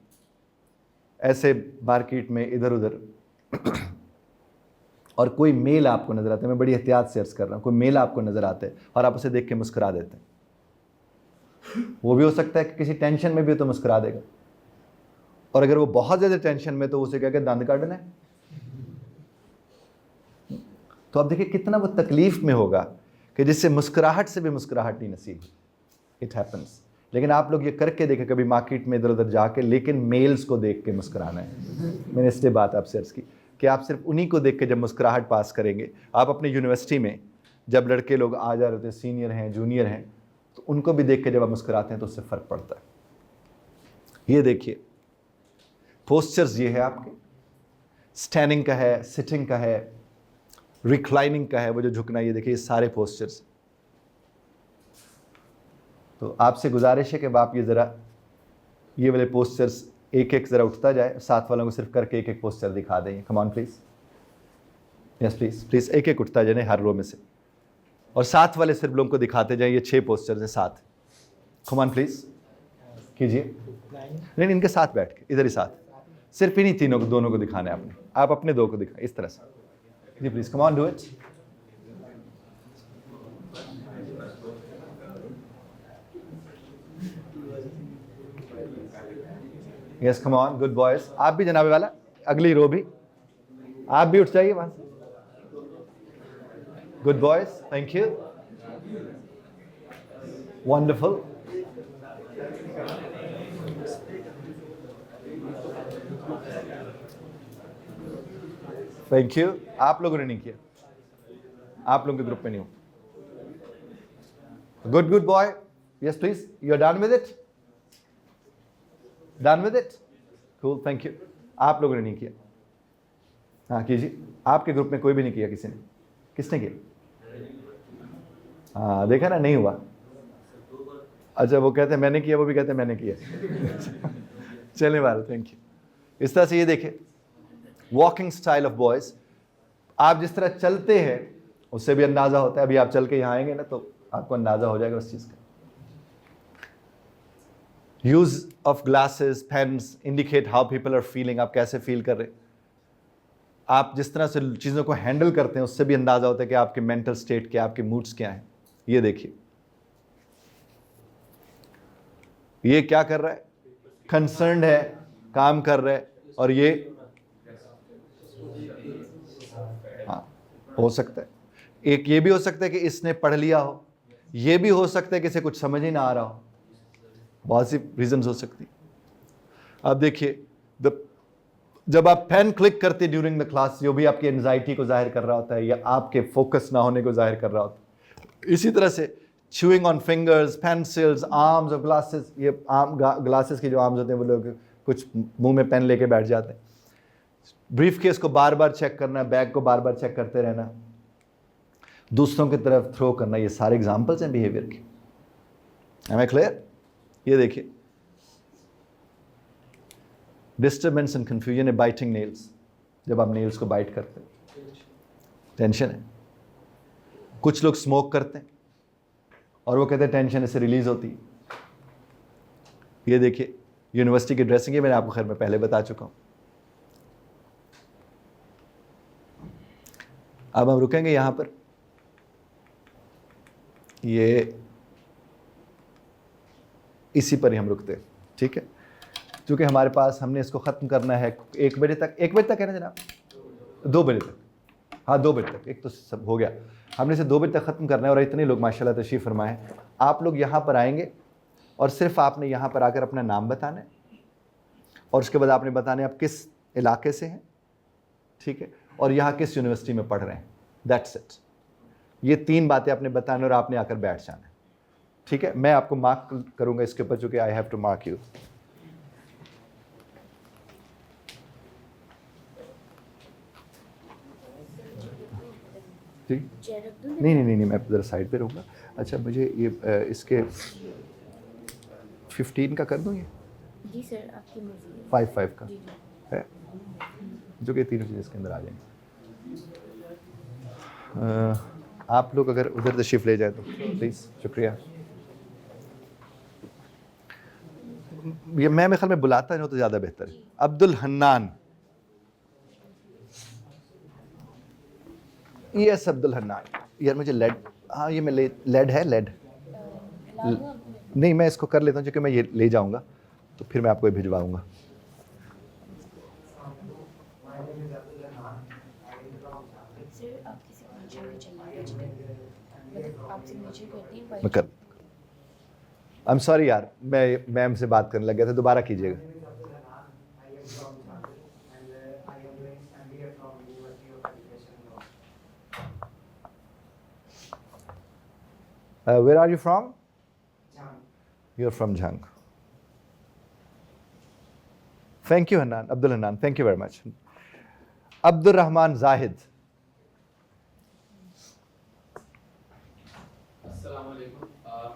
ऐसे मार्केट में इधर उधर, और कोई मेल आपको नजर आता है, मैं बड़ी एहतियात से अर्ज कर रहा हूँ, कोई मेल आपको नजर आता है और आप उसे देख के मुस्कुरा देते हैं। वो भी हो सकता है कि किसी टेंशन में भी तो मुस्कुरा देगा, और अगर वो बहुत ज़्यादा टेंशन में तो उसे क्या कहते दंद काटना है। तो आप देखिए कितना वो तकलीफ में होगा कि जिससे मुस्कुराहट से भी मुस्कुराहट नहीं नसीब। It happens. लेकिन आप लोग ये करके देखें कभी मार्केट में इधर उधर जाके, लेकिन मेल्स को देख के मुस्कुराना है। मैंने इसलिए बात आपसे अर्ज़ की कि आप सिर्फ उन्हीं को देख के जब मुस्कुराहट पास करेंगे। आप अपनी यूनिवर्सिटी में जब लड़के लोग आ जा रहे थे, सीनियर हैं, जूनियर हैं, तो उनको भी देख के जब आप मुस्कुराते हैं तो उससे फ़र्क पड़ता है। ये देखिए पोस्चर्स, ये है आपके, स्टैंडिंग का है, सिटिंग का है, रिक्लाइनिंग का है, वो जो झुकना, ये देखिए, ये सारे पोस्चर्स। तो आपसे गुजारिश है कि आप ये ज़रा ये वाले पोस्चर्स एक एक ज़रा उठता जाए, साथ वालों को सिर्फ करके एक एक पोस्चर दिखा दें। Come on please, yes please please, एक एक उठता जाए हर रो में से, और साथ वाले सिर्फ लोगों को दिखाते जाए। ये 6 पोस्चर्स हैं साथ। कम ऑन प्लीज़ कीजिए। नहीं, इनके साथ बैठ के इधर ही साथ, सिर्फ इन्हीं तीनों को, दोनों को दिखाना है आपने। आप अपने 2 को दिखाएं इस तरह से जी please. Come on, do it. Yes, come on, good boys. आप भी जनाबे वाला, अगली रो भी, आप भी उठ जाइए वहां से। Good boys, thank you, wonderful. Thank you. आप लोगों ने नहीं किया, आप लोगों के ग्रुप में नहीं हो। Good good boy, yes please, you are done with it, done with it, cool, thank you. आप लोगों ने नहीं किया, हाँ कीजिए। आपके ग्रुप में कोई भी नहीं किया, किसी ने? किसने किया? हाँ देखा ना, नहीं हुआ। अच्छा, वो कहते हैं मैंने किया, वो भी कहते हैं मैंने किया। चलने वाला, थैंक यू। इस तरह से ये देखें वॉकिंग स्टाइल ऑफ बॉयज। आप जिस तरह चलते हैं उससे भी अंदाजा होता है। अभी आप चल के यहाँ आएंगे ना तो आपको अंदाजा हो जाएगा उस चीज़ का। Use of glasses, pens indicate how people are feeling. आप कैसे फील कर रहे हैं, आप जिस तरह से चीज़ों को हैंडल करते हैं उससे भी अंदाजा होता है कि आपके मेंटल स्टेट क्या, आपके मूड्स क्या हैं। ये देखिए, ये क्या कर रहा है, कंसर्न्ड है, काम कर रहा है, और ये हाँ हो सकता है। एक ये भी हो सकता है कि इसने पढ़ लिया हो, ये भी हो सकता है कि इसे कुछ समझ ही ना आ रहा हो, बहुत सी रीजंस हो सकती। अब देखिए, जब आप पेन क्लिक करते ड्यूरिंग द क्लास, जो भी आपकी एंजाइटी को जाहिर कर रहा होता है या आपके फोकस ना होने को जाहिर कर रहा होता है। इसी तरह से chewing on fingers, pencils, arms और ग्लासेस। ये आर्म, ग्लासेस के जो आर्म्स होते हैं वो लोग कुछ मुंह में पेन लेके बैठ जाते हैं। ब्रीफ केस को बार बार चेक करना, बैग को बार बार चेक करते रहना, दूसरों की तरफ थ्रो करना, ये सारे एग्जाम्पल्स हैं बिहेवियर के। Am I clear? ये देखिए, डिस्टर्बेंस एंड कंफ्यूजन है, बाइटिंग नेल्स। जब आप नेल्स को बाइट करते हैं, टेंशन है। कुछ लोग स्मोक करते हैं और वो कहते हैं टेंशन इससे रिलीज होती है। ये देखिए, यूनिवर्सिटी की ड्रेसिंग है, मैंने आपको खैर मैं पहले बता चुका हूं। अब हम रुकेंगे यहां पर। ये इसी पर ही हम रुकते हैं, ठीक है? क्योंकि हमारे पास, हमने इसको ख़त्म करना है 1 बजे तक। 1 बजे तक है ना जनाब? 2 बजे तक, हाँ 2 बजे तक। एक तो सब हो गया, हमने इसे 2 बजे तक ख़त्म करना है। और इतने लोग माशाल्लाह तशरीफ़ फरमाएं। आप लोग यहाँ पर आएंगे और सिर्फ आपने यहाँ पर आकर अपना नाम बताना है, और उसके बाद आपने बताना है आप किस इलाके से हैं, ठीक है, और यहाँ किस यूनिवर्सिटी में पढ़ रहे हैं। That's it. ये 3 बातें आपने बताना और आपने आकर बैठ जाना है, ठीक है? मैं आपको मार्क करूँगा इसके ऊपर, चूँकि I have to mark you. नहीं नहीं नहीं, मैं ज़रा साइड पे रहूँगा। अच्छा, मुझे ये इसके 15 का कर दूँ ये? जी सर, आपकी मर्जी। 5 का जी है, जो कि 3 चीज़ इसके अंदर आ जाएंगे। आप लोग अगर उधर तशरीफ़ ले जाए तो प्लीज़, शुक्रिया। ये मैं ख्याल में बुलाता नहीं हो तो ज़्यादा बेहतर है। अब्दुल हन्नान, यस अब्दुल हन्नान। यार मुझे लेड, हाँ ये मैं लेड है, लेड नहीं, मैं इसको कर लेता हूँ क्योंकि मैं ये ले जाऊँगा तो फिर मैं आपको भिजवाऊँगा। सर, आप किसी फंक्शन में चलिए। मतलब आप सिग्नेचर करती हैं मैं कर आई एम सॉरी यार, मैं मैम से बात करने लग गया था, दोबारा कीजिएगा। Where are you from? You're from Jhang. Thank you, Hanan. Abdul Hanan. Thank you very much. Abdul Rahman Zahid. अस्सलाम वालेकुम।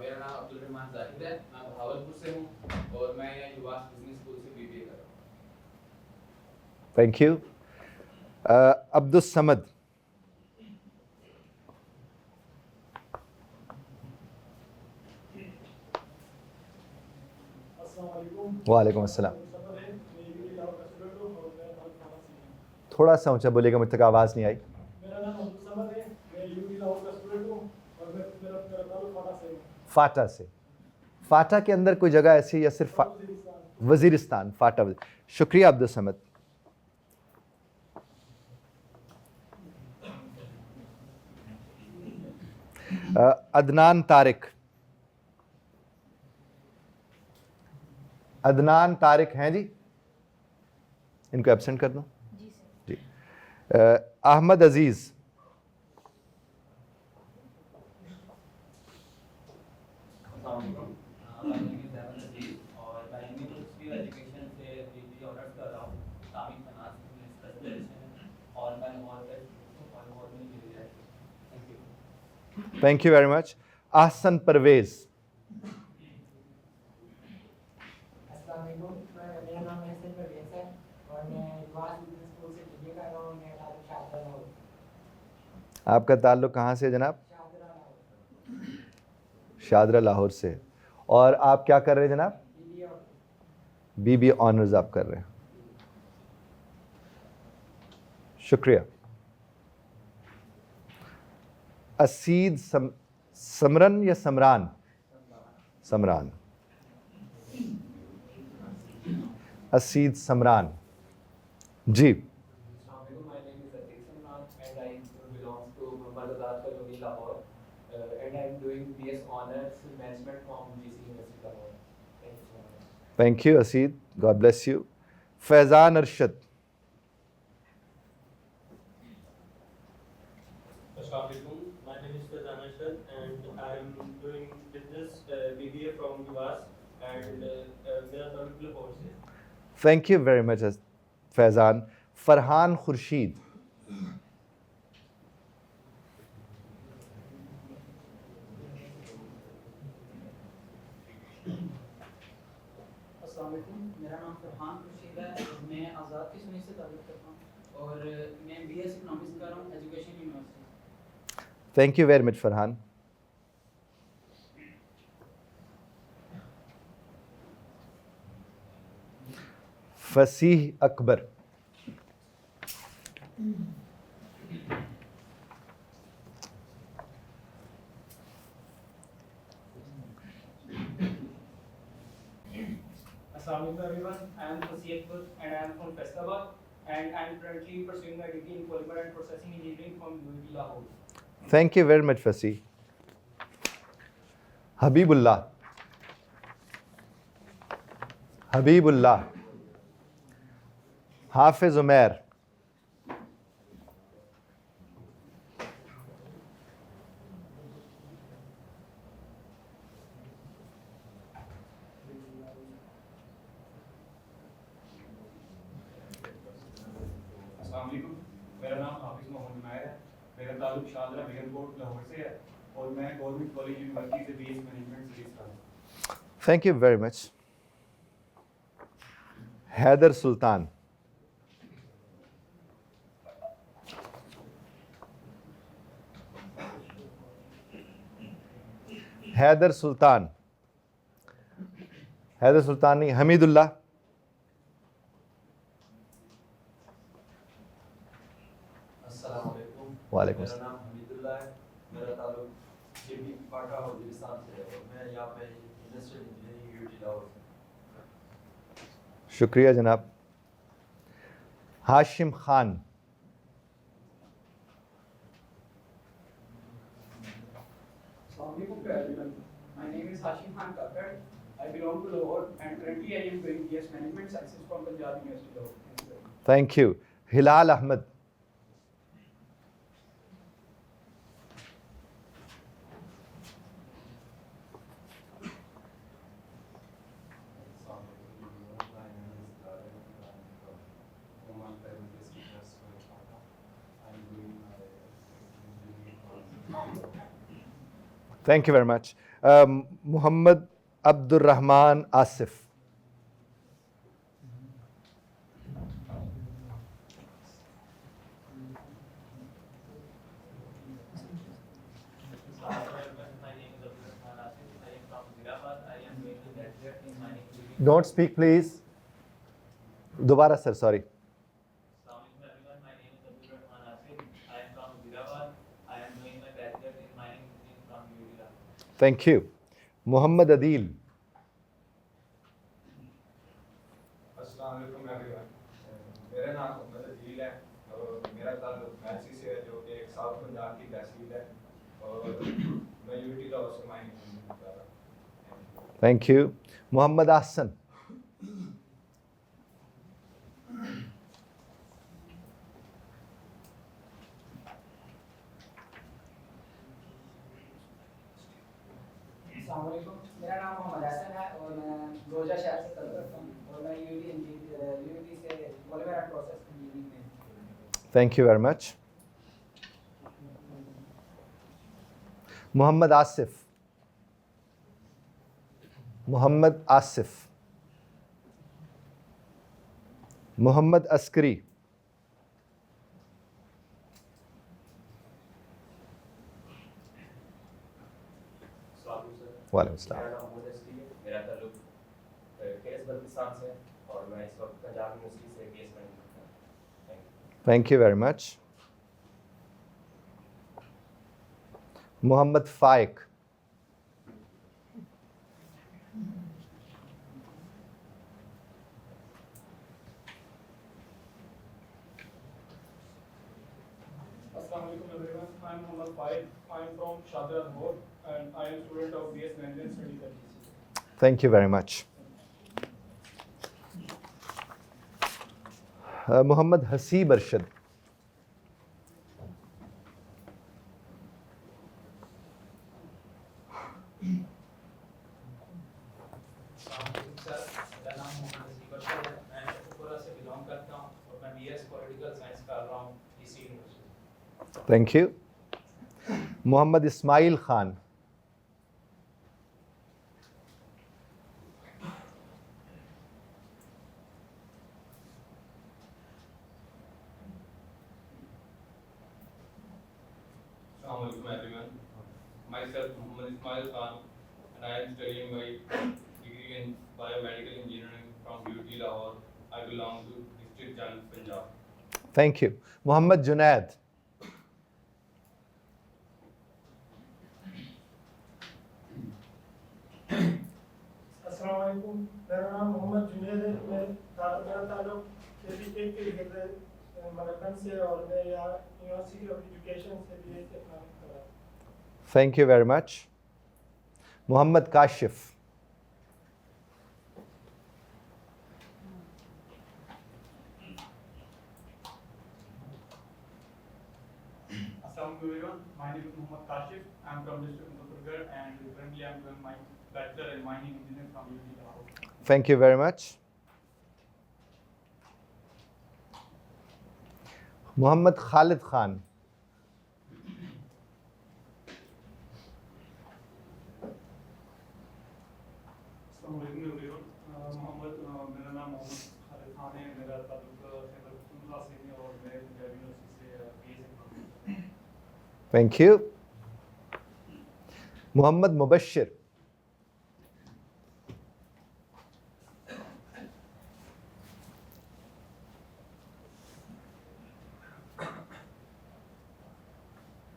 मेरा नाम अब्दुल रहमान जाहिद है। मैं भावलपुर से हूँ और मैं यहाँ युवास बिजनेस स्कूल से बीबीए कर रहा हूँ। Thank you. Abdul Samad. वालेकुम अस्सलाम। थोड़ा सा ऊंचा बोलिएगा, मुझ तक आवाज़ नहीं आई। मेरा नाम अब्दुल समद है, मैं यूपी लाहौर का स्टूडेंट हूँ और मेरा ताल्लुक फाटा से है। फाटा से। फाटा के अंदर कोई जगह ऐसी या सिर्फ वजीरिस्तान? फाटा। शुक्रिया अब्दुल समद। अदनान तारिक। अदनान तारिक हैं जी? इनको एब्सेंट कर दूं? जी सर। जी। Ahmed Aziz. Thank you very much. Ahsan Parvez. मेरा नाम एहसन परवेज है और मैं युवास बिजनेस स्कूल से बीबीए कर रहा हूँ। मेरा ताल्लुक शाहदरा लाहौर। आपका ताल्लुक कहाँ से है जनाब? शाहदरा लाहौर। शादरा लाहौर से। और आप क्या कर रहे हैं जनाब? बीबीए और बीबीए ऑनर्स आप कर रहे हैं। शुक्रिया। असीद समरन या समरान? समरान। असीद समरान जी। My name is Atik Samrat and I belong to Madhadar Colony, Lahore, and I am doing BS Honours Management from GC University, Lahore. Thank you so much. Thank you Asid, God bless you. Faizan Arshad. Assalamualaikum. My name is Fazan Arshad and I am doing business BBA from UAS and मेरा ताल्लुक लाहौर से है। Thank you very much Faizan. Farhan Khurshid. अस्सलाम वालेकुम, मेरा नाम फरहान खुर्शीद है। मैं आज़ाद की सुनी से ताल्लुक़ रखता हूँ और मैं BS इकोनॉमिक्स कर रहा हूँ education university. Thank you very much Farhan. Fasih Akbar. Assalamualaikum everyone. I am Fasih Akbar and I am from Faisalabad and I am currently pursuing my degree in polymer and processing engineering from UAB Lahore. Thank you very much Fasih. Habibullah. Habibullah. Hafiz Umair. अस्सलाम वालेकुम, मेरा नाम हाफिज मोहम्मद उमैर है। मेरा ताल्लुक शादरा बेगमकोट लाहौर से है और मैं गवर्नमेंट कॉलेज यूनिवर्सिटी से बीएस मैनेजमेंट स्टडीज कर रहा हूँ। Thank you very much. Haider Sultan. Haider Sultan. Haider Sultan नहीं, हमीदुल्लाह। अस्सलाम वालेकुम। वालेकुम मेरा नाम हमीदुल्लाह है। मेरा ताल्लुक जेबी पाटा वजीरिस्तान से है और मैं यहाँ पे इंडस्ट्रियल इंजीनियरिंग यूटी लाहौर से। शुक्रिया जनाब। Hashim Khan. Assalamualaikum to everyone. My name is Hashim Khan Kakar. I belong to Lahore and currently I am doing BS Management Sciences from Punjab University Lahore. Thank you very much. Thank you. Hilal Ahmed. Thank you very much. Muhammad Abdur Rahman Asif. My name is Abdul Rahman Asif. I am from Hyderabad. I am doing a graduate in mining engineering. Don't speak, please. Dobara, sir, sorry. Assalamualaikum everyone. My name is Abdul Rahman Asif. I am from Hyderabad. I am doing a graduate in mining engineering from UTI. Thank you. Muhammad Adil. अस्सलाम वालेकुम एवरीवन मेरा नाम मोहम्मद अदील है और मेरा ताल्लुक मैसी से है जो कि एक साउथ पंजाब की तहसील है और मैं यूटी लाहौर से माइनिंग कर रहा हूँ Thank you. Muhammad Ahsan. अस्सलामुअलैकुम मेरा नाम मोहम्मद हसन है और मैं रोजा शहर से तल्लुक़ रखता हूँ और मैं यूटी से पॉलीमर एंड प्रोसेस इंजीनियरिंग में Thank you very much. Muhammad Asif. Muhammad Asif. Muhammad Askari. वालेकुम अस्सलाम. मेरा नाम मोहम्मद असली है मेरा ताल्लुक केएस बल्तिस्तान से है और मैं इस वक्त पंजाब यूनिवर्सिटी से बीएस मैनेजमेंट कर रहा हूँ Thank you very much. Muhammad Faik. Assalamualaikum everyone. I am Muhammad Faid. I am from Shadra Lahore and I am student of BS Management Studies at GCC. Thank you very much. Muhammad Haseeb Arshad. Sir मेरा नाम मोहम्मद हसीब अरशद है मैं शेखुपुरा से बिलोंग करता हूँ और मैं बीएस पॉलिटिकल साइंस कर रहा हूँ इसी university Thank you. Muhammad Ismail Khan. Assalamualaikum everyone. Myself Muhammad Ismail Khan and I am studying my degree in biomedical engineering from UT Lahore. I belong to District Jand, Punjab. Thank you. Muhammad Junaid. अस्सलामुअलैकुम मेरा नाम मोहम्मद जुनैद है मेरा ताल्लुक KBK के मलकन से और मैं यहाँ यूनिवर्सिटी ऑफ एजुकेशन से BA इकोनॉमिक्स कर रहा हूँ Thank you very much. Muhammad Kashif. Assalamualaikum everyone. My name is Muhammad Kashif. I am from District Muzaffargarh and currently I am doing my Bachelor in Mining Engineering from UT Lahore. Thank you very much. Muhammad Khalid Khan. Assalamualaikum everyone. मेरा नाम मोहम्मद खालिद खान है मेरा ताल्लुक खैबरपख्तूनख्वा से है और मैं पंजाब यूनिवर्सिटी से BS economics Thank you. Muhammad Mubashir.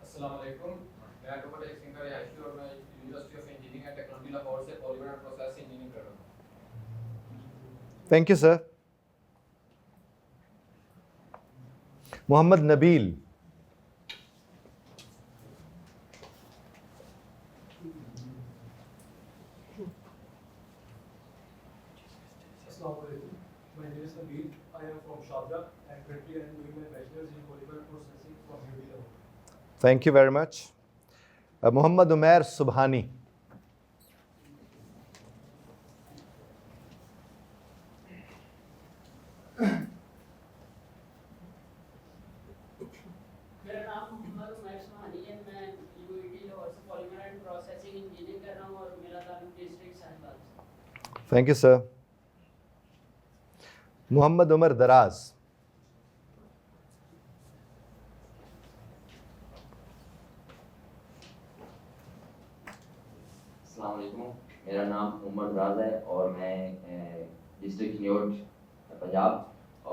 अस्सलामुअलैकुम मैं डॉक्टर एक सिंह रिहायशी और मैं university of engineering and technology Lahore से पॉलीमर एंड प्रोसेस इंजीनियरिंग कर रहा हूँ Thank you, sir. Muhammad Nabil. Thank you very much. Muhammad Umair Subhani. मेरा नाम मोहम्मद उमैर सुहानी है। मैं यूईटी लाहौर से पॉलीमर एंड प्रोसेसिंग इंजीनियरिंग कर रहा हूँ और मेरा ताल्लुक डिस्ट्रिक्ट साहिबाल से। Thank you, sir. Muhammad Umar Daraz. अस्सलाम वालेकुम, मेरा नाम उमर दराज है और मैं डिस्ट्रिक्ट न्योट पंजाब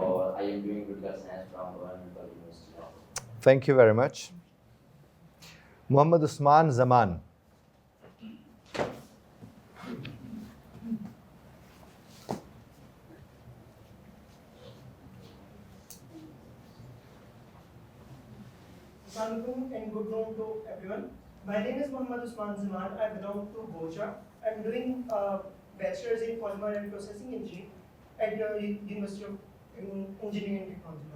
और I am doing political science from government university. Thank you very much. Muhammad Usman Zaman. Assalamualaikum and good morning to everyone. My name is Muhammad Usman Zaman. I belong to Goja. I'm doing bachelor's in polymer and processing engineering at the University of Engineering and Technology.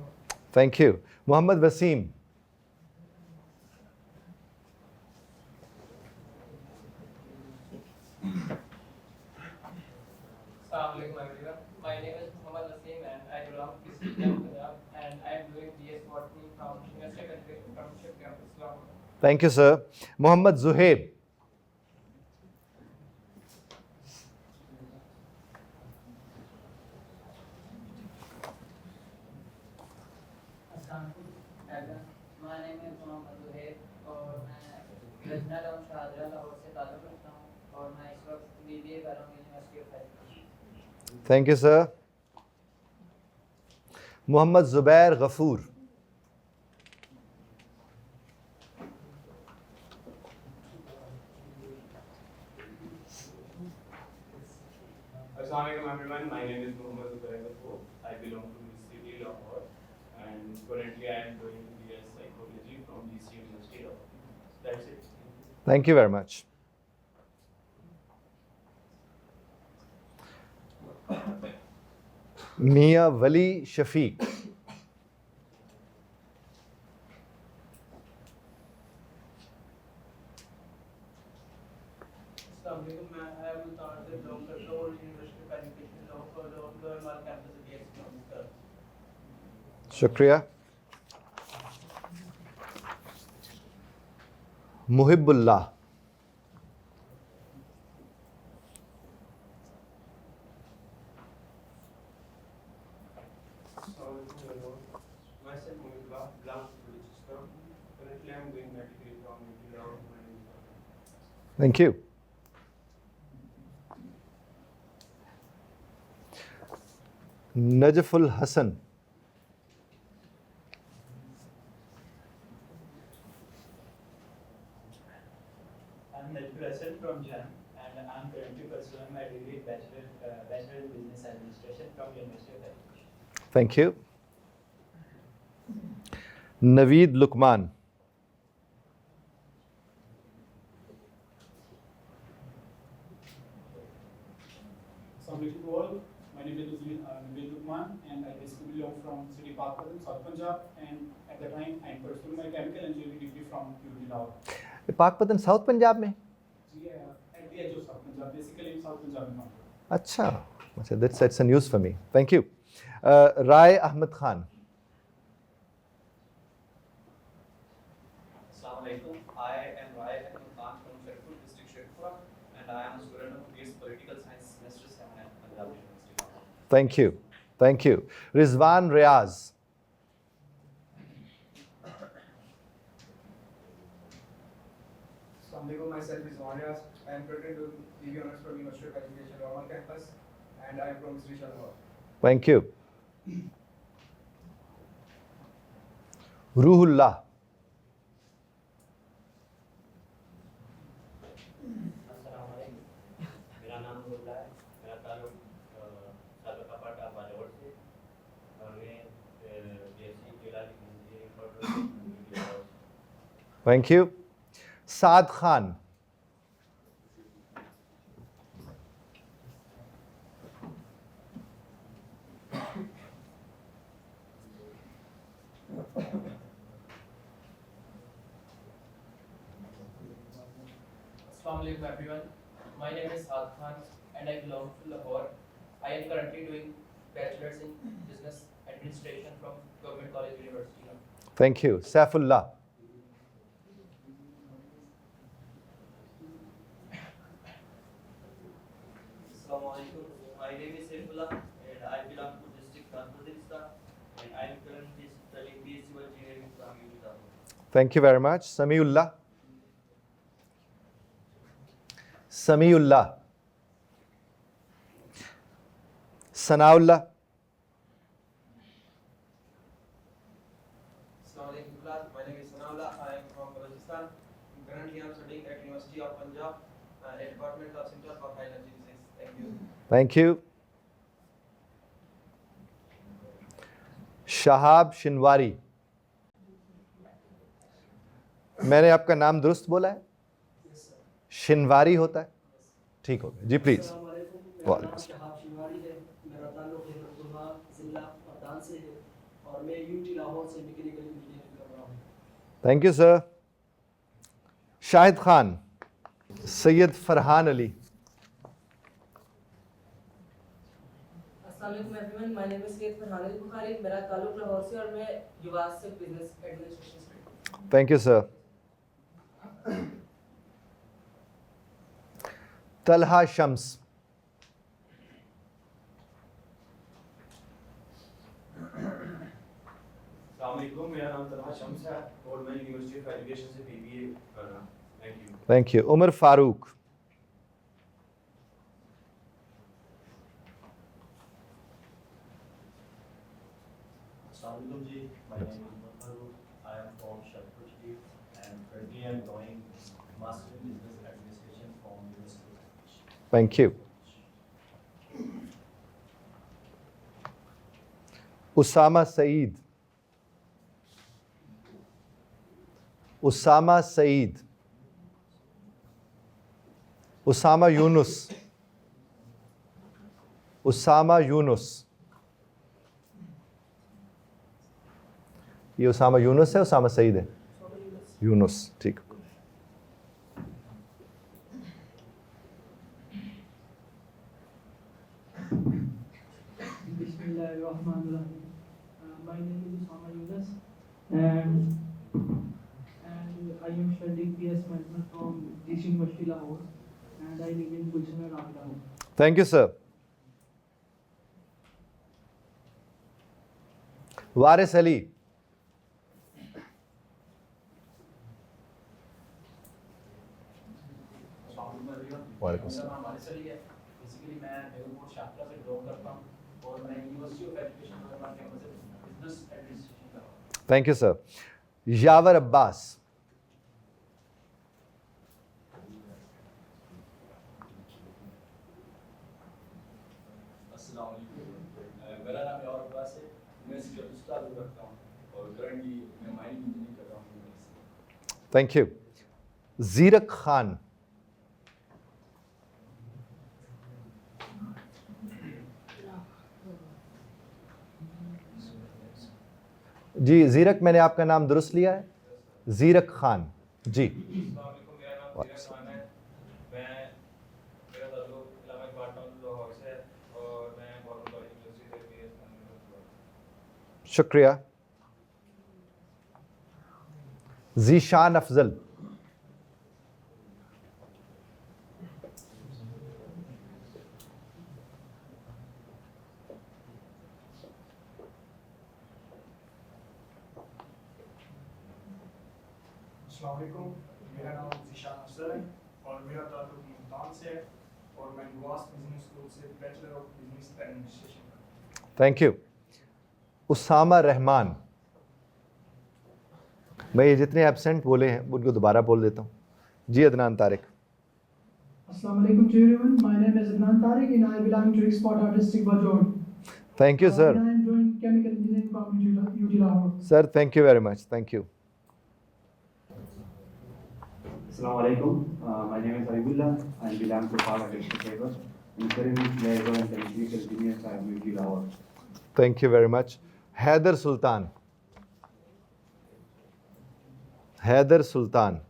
Thank you. Muhammad Wasim. Assalamualaikum everyone. My name is Muhammad Wasim and I belong to District Punjab and I am doing BS Botany from University of Education Partnership Campus Lahore. Thank you, sir. Muhammad Zuhaib. My name is Mohammad Zuhair और मैं रचना टाउन शाहजहां लाहौर से ताल्लुक़ रखता हूँ और मैं इस वक्त बीबीए कर रहा हूँ university of Faisal. Thank you, sir. Muhammad Zubair Ghafoor. Assalamualaikum everyone. My name is Muhammad Zubair Ghafoor. I belong to UCD Lahore and currently I am doing BS Psychology from DC University Lahore. That's it. Thank you very much. Mia Wali Shafiq. अस्सलामुअलैकुम, मैं मुल्तान से बिलोंग करता हूँ और university of education Lahore lower campus से बीएस इकोनॉमिक्स कर रहा हूँ। Shukriya. Muhibbullah. Myself Mohibullah, belong to Balochistan. Currently I am doing my degree from UT Lahore. Thank you. Najaful Hassan. I'm Najful Hassan from JAM and I'm currently pursuing my degree Bachelor in Business Administration from University of Education. Thank you. Naveed Lukman. Assalamualaikum to all. My name is Naveed Lukman and I basically belong from City Park, South Punjab, and at the time I am pursuing my chemical engineering degree from UT Lahore. Pakpattan south Punjab में? At the edge of South Punjab, basically in South Punjab. अच्छा, that's a news for me. Thank you. Rai Ahmed Khan. Assalamualaikum. I am Rai Ahmed Khan from Sherpur district, Sherpur, and I am a student of BS Political Science semester 7 at Punjab University. Thank you. Thank you. Rizwan Riaz. Assalamualaikum, myself is Riaz. I am currently doing DB Honours from University of Education Normal Campus and I am from Sri Shalwar. Thank you. Ruhullah. अस्सलामुअलैकुम, मेरा नाम रुहुल्लाह है, मेरा ताल्लुक सालकापाटा बालोर से और मैं बीएससी फिलहाल इंजीनियरिंग पढ़ रहा हूँ। Thank you. Saad Khan. Assalamu alaikum everyone. My name is Saad Khan and I belong to Lahore. I am currently doing bachelor's in business administration from Government College University. Thank you. Saifullah. Assalamu alaikum. My name is Saifullah and I belong to district Kanpur and I am currently studying BSc Engineering from UT Lahore. Thank you very much. Samiullah. Samiullah. Sanaullah. Assalamu alaikum class. My name is Sanaullah. I am from Balochistan. Currently I am studying at University of Punjab, at Department of Center for High Energy Research. Thank you. Thank you. Shahab Shinwari. मैंने आपका नाम दुरुस्त बोला है? शिनवारी होता है? ठीक हो गया जी, प्लीज. वालेकुम शहाब शिनवारी है. मेरा ताल्लुक हिंदुस्तान जिला पठान से है और मैं यूटी लाहौर से मैकेनिकल इंजीनियरिंग कर रहा हूँ. Thank you sir. Shahid Khan. Syed Farhan Ali. अस्सलाम वालेकुम everyone. My name is Syed Farhan Ali Bukhari. मेरा ताल्लुक लाहौर से और मैं युवास से बिजनेस एडमिनिस्ट्रेशन से. Thank you sir. Talha Shams. अस्सलामुअलैकुम. मेरा नाम तलहा शम्स है और मैं यूनिवर्सिटी ऑफ एजुकेशन से बीबीए कर रहा हूँ. Thank you. Thank you. Umar Farooq. Assalamualaikum ji. My name is Umar Farooq. I am from Shahpur State and currently I am doing Master in Business Administration from University of Shahpur. Thank you. Usama Saeed. Usama Saeed. Usama Yunus. Usama Yunus. ये उसामा यूनुस है, उसामा सईद है? यूनुस. ठीक. Bismillahirrahmanirrahim. My name is Usama Yunus and I am studying BS Management from GC University Lahore and I live in Gulshan Lahore. Thank you sir. वारिस अली. वालेकुम मेरा नाम वारिस अली है. बेसिकली मैं बेगमपुर शाहपुरा से बिलोंग करता हूँ और मैं university of education Hyderabad campus से बिजनेस एडमिनिस्ट्रेशन कर रहा हूँ. Thank you sir. Yawar Abbas. अस्सलाम वालेकुम. मेरा नाम यावर अब्बास है. मैं सिक्योरिटी करता हूँ और करंटली मैं माइनिंग इंजीनियरिंग कर रहा हूँ. Thank you. जीरक खान. जी जीरक, मैंने आपका नाम दुरुस्त लिया है? जीरक खान जी. शुक्रिया. जीशान अफजल. अस्सलाम वालेकुम. मेरा नाम ज़ीशान अफजल है और मेरा ताल्लुक मुल्तान से है और मैं युवास बिजनेस स्कूल से बैचलर ऑफ बिजनेस एडमिनिस्ट्रेशन कर रहा हूँ. Thank you. उसामा रहमान. मैं ये जितने एब्सेंट बोले हैं उनको दोबारा बोल देता हूँ. जी Adnan Tariq. Assalamu alaikum to everyone. My name is Adnan Tariq and I belong to Exporter District Bajor. Thank you sir. And I am doing chemical engineering from UT Lahore. Sir, thank you very much. Thank you. Assalamu alaikum. My name is Habibullah. I belong to Pala District Paper. I'm currently labor and electrical engineer at UT Lahore. Thank you very much. Haider Sultan. Haider Sultan.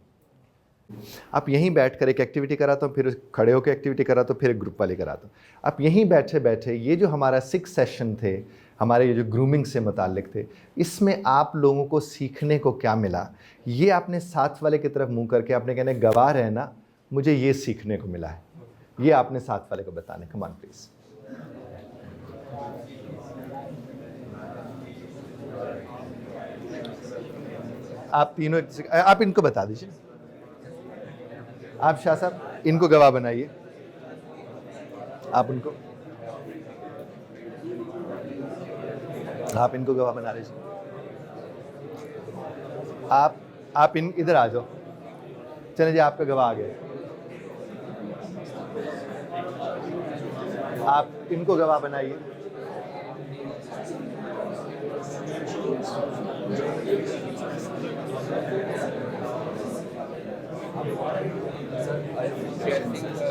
आप यहीं बैठ कर एक एक्टिविटी कराता हूँ, फिर खड़े होकर एक्टिविटी कराता हूँ, फिर एक ग्रुप वाली कराता हूँ। आप यहीं बैठे बैठे ये जो हमारा 6 सेशन थे, हमारे ये जो ग्रूमिंग से मुतालिक थे, इसमें आप लोगों को सीखने को क्या मिला, ये आपने साथ वाले की तरफ मुँह करके आपने कहने गवाह रहना, मुझे ये सीखने को मिला है, ये आपने साथ वाले को बताने। Come on please. आप तीनों आप इनको बता दीजिए। आप शाह साहब इनको गवाह बनाइए, आप इनको गवाह बना लीजिए। आप इधर आ जाओ। चलिए जी, आपका गवाह आ गया। आप इनको गवाह बनाइए।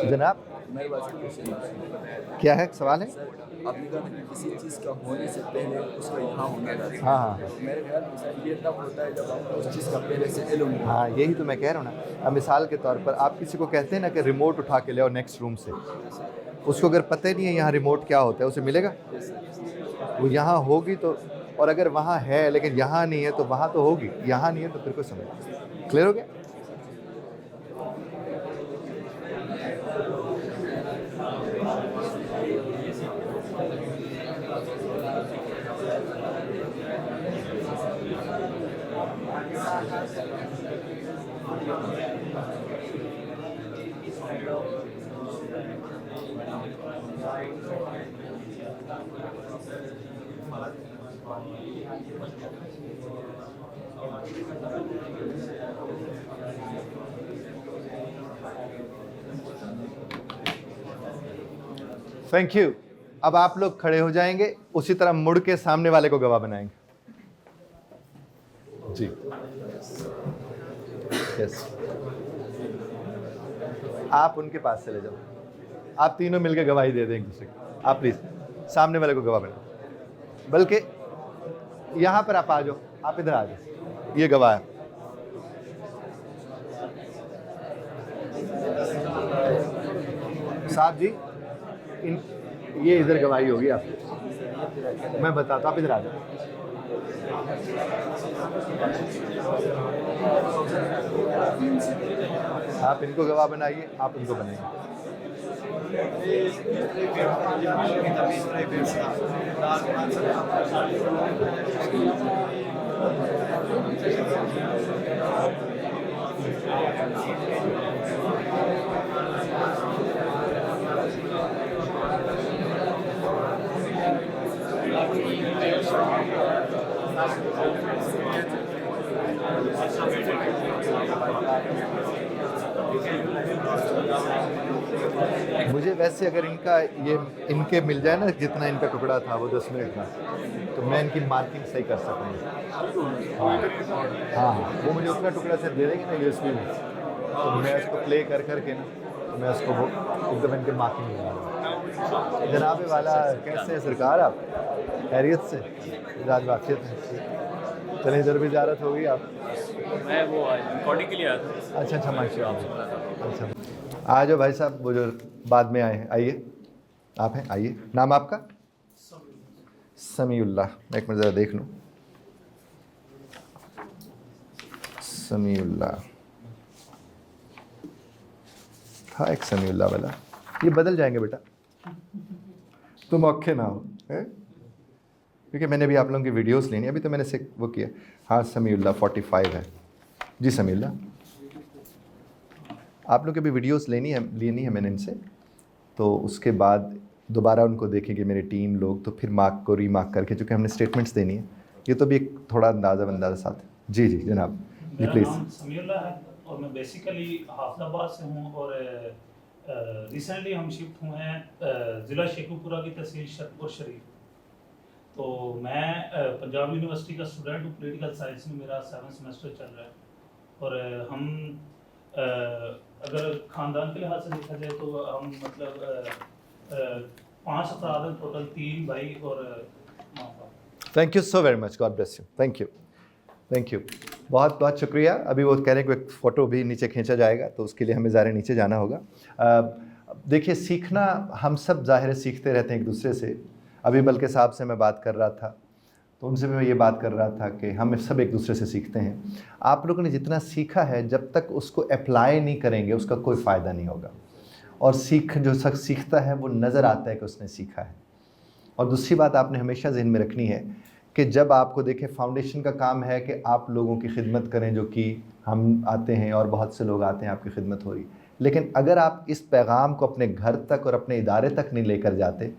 जनाब, मेरे पास क्वेश्चन है। क्या है, सवाल है? आपने कहा कि किसी चीज़ का होने से पहले उसका यहाँ होना था। हाँ। मेरे ख्याल में ये तब होता है जब आपको उस चीज़ का पहले से इल्म हो। हाँ, यही तो मैं कह रहा हूँ ना। अब मिसाल के तौर पर आप किसी को कहते हैं ना कि रिमोट उठा के ले आओ नेक्स्ट रूम से, उसको अगर पता ही नहीं है यहाँ रिमोट क्या होता है, उसे मिलेगा? वो यहाँ होगी तो, और अगर वहाँ है लेकिन यहाँ नहीं है तो वहाँ तो होगी, यहाँ नहीं है तो फिर को समझ। क्लियर हो गया? Thank you. अब आप लोग खड़े हो जाएंगे, उसी तरह मुड़ के सामने वाले को गवाह बनाएंगे। जी यस, आप उनके पास चले जाओ। आप तीनों मिलकर गवाही दे दें एक दूसरे को। आप प्लीज सामने वाले को गवाह बनाओ, बल्कि यहाँ पर आप आ जाओ, आप इधर आ जाओ, ये गवाह है। साहब जी, ये इधर गवाही होगी आपकी, मैं बताता, आप इधर आ जाओ। आप इनको गवाह बनाइए, आप उनको बनाइए। मुझे वैसे अगर इनके मिल जाए ना जितना इनका टुकड़ा था वो 10 मिनट में, तो मैं इनकी मार्किंग सही कर सकूँगा। हाँ, वो मुझे उतना टुकड़ा से दे देंगे ना यूएसबी में, तो मैं उसको प्ले कर करके ना, तो मैं उसको वो एकदम इनके मार्किंग लगा। जनाब वाला कैसे है सरकार, आप खैरियत से? राज वाक़ियत है। चले इधर भी ज़ियारत होगी आप? मैं वो रिकॉर्डिंग के लिए आया था। अच्छा माशाल्लाह। अच्छा, आ जाओ भाई साहब, वो जो बाद में आए हैं, आइए। आप हैं, आइए। नाम आपका? समीउल्लाह। एक मिनट ज़रा देख लूँ। समीउल्लाह था एक समीउल्लाह वाला, ये बदल जाएंगे बेटा, तुम औखे ना हो, क्योंकि मैंने भी आप लोगों की वीडियोस लेनी है, अभी तो मैंने से वो किया। हाँ, समीउल्लाह 45 है जी। समीउल्लाह, आप लोग की भी वीडियोस लेनी है मैंने इनसे, तो उसके बाद दोबारा उनको देखेंगे मेरी टीम लोग, तो फिर मार्क को रीमार्क करके, चूँकि हमने स्टेटमेंट्स देनी है, ये तो भी एक थोड़ा अंदाज़ा साथ। जी जी जनाब, जी प्लीज़। मेरा नाम समीउल्लाह है और मैं बेसिकली हाफिजाबाद से हूँ, और रिसेंटली हम शिफ्ट हुए हैं ज़िला शेखुपुरा की तहसील शरपुर शरीफ। तो मैं पंजाब यूनिवर्सिटी का स्टूडेंट हूँ, पॉलिटिकल साइंस में मेरा 7वां सेमेस्टर चल रहा है। और हम अगर ख़ानदान के लिहाज से देखा जाए तो हम मतलब 5 अफराद हैं टोटल, 3 भाई और माँ बाप। Thank you so very much, God bless you, thank you, thank you. बहुत बहुत शुक्रिया। अभी वो कह रहे हैं कि एक फ़ोटो भी नीचे खींचा जाएगा, तो उसके लिए हमें ज़ाहिर नीचे जाना होगा। देखिए, सीखना हम सब ज़ाहिर है सीखते रहते हैं एक दूसरे से। अभी बल्कि साहब से मैं बात कर रहा था, तो उनसे भी मैं ये बात कर रहा था कि हम सब एक दूसरे से सीखते हैं। आप लोगों ने जितना सीखा है, जब तक उसको अप्लाई नहीं करेंगे उसका कोई फ़ायदा नहीं होगा। और जो शख्स सीखता है वो नज़र आता है कि उसने सीखा है। और दूसरी बात आपने हमेशा ज़हन में रखनी है कि जब आपको देखें, फाउंडेशन का काम है कि आप लोगों की खिदमत करें, जो कि हम आते हैं और बहुत से लोग आते हैं, आपकी खिदमत हो रही। लेकिन अगर आप इस पैगाम को अपने घर तक और अपने इदारे तक नहीं लेकर जाते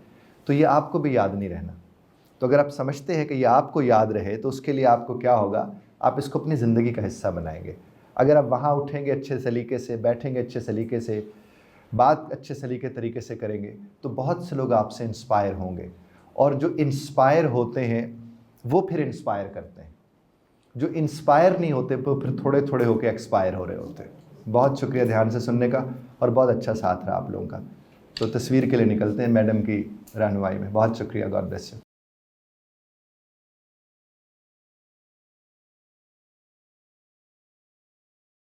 तो ये आपको भी याद नहीं रहना। तो अगर आप समझते हैं कि ये आपको याद रहे तो उसके लिए आपको क्या होगा, आप इसको अपनी ज़िंदगी का हिस्सा बनाएंगे। अगर आप वहाँ उठेंगे अच्छे सलीके से, बैठेंगे अच्छे सलीके से, बात अच्छे सलीके तरीके से करेंगे, तो बहुत से लोग आपसे इंस्पायर होंगे। और जो इंस्पायर होते हैं वो फिर इंस्पायर करते हैं। जो इंस्पायर नहीं होते वो फिर थोड़े थोड़े होकर एक्सपायर हो रहे होते हैं। बहुत शुक्रिया ध्यान से सुनने का, और बहुत अच्छा साथ रहा आप लोगों का। तो तस्वीर के लिए निकलते हैं मैडम की रहनुमाई में। बहुत शुक्रिया, गॉड ब्लेस यू।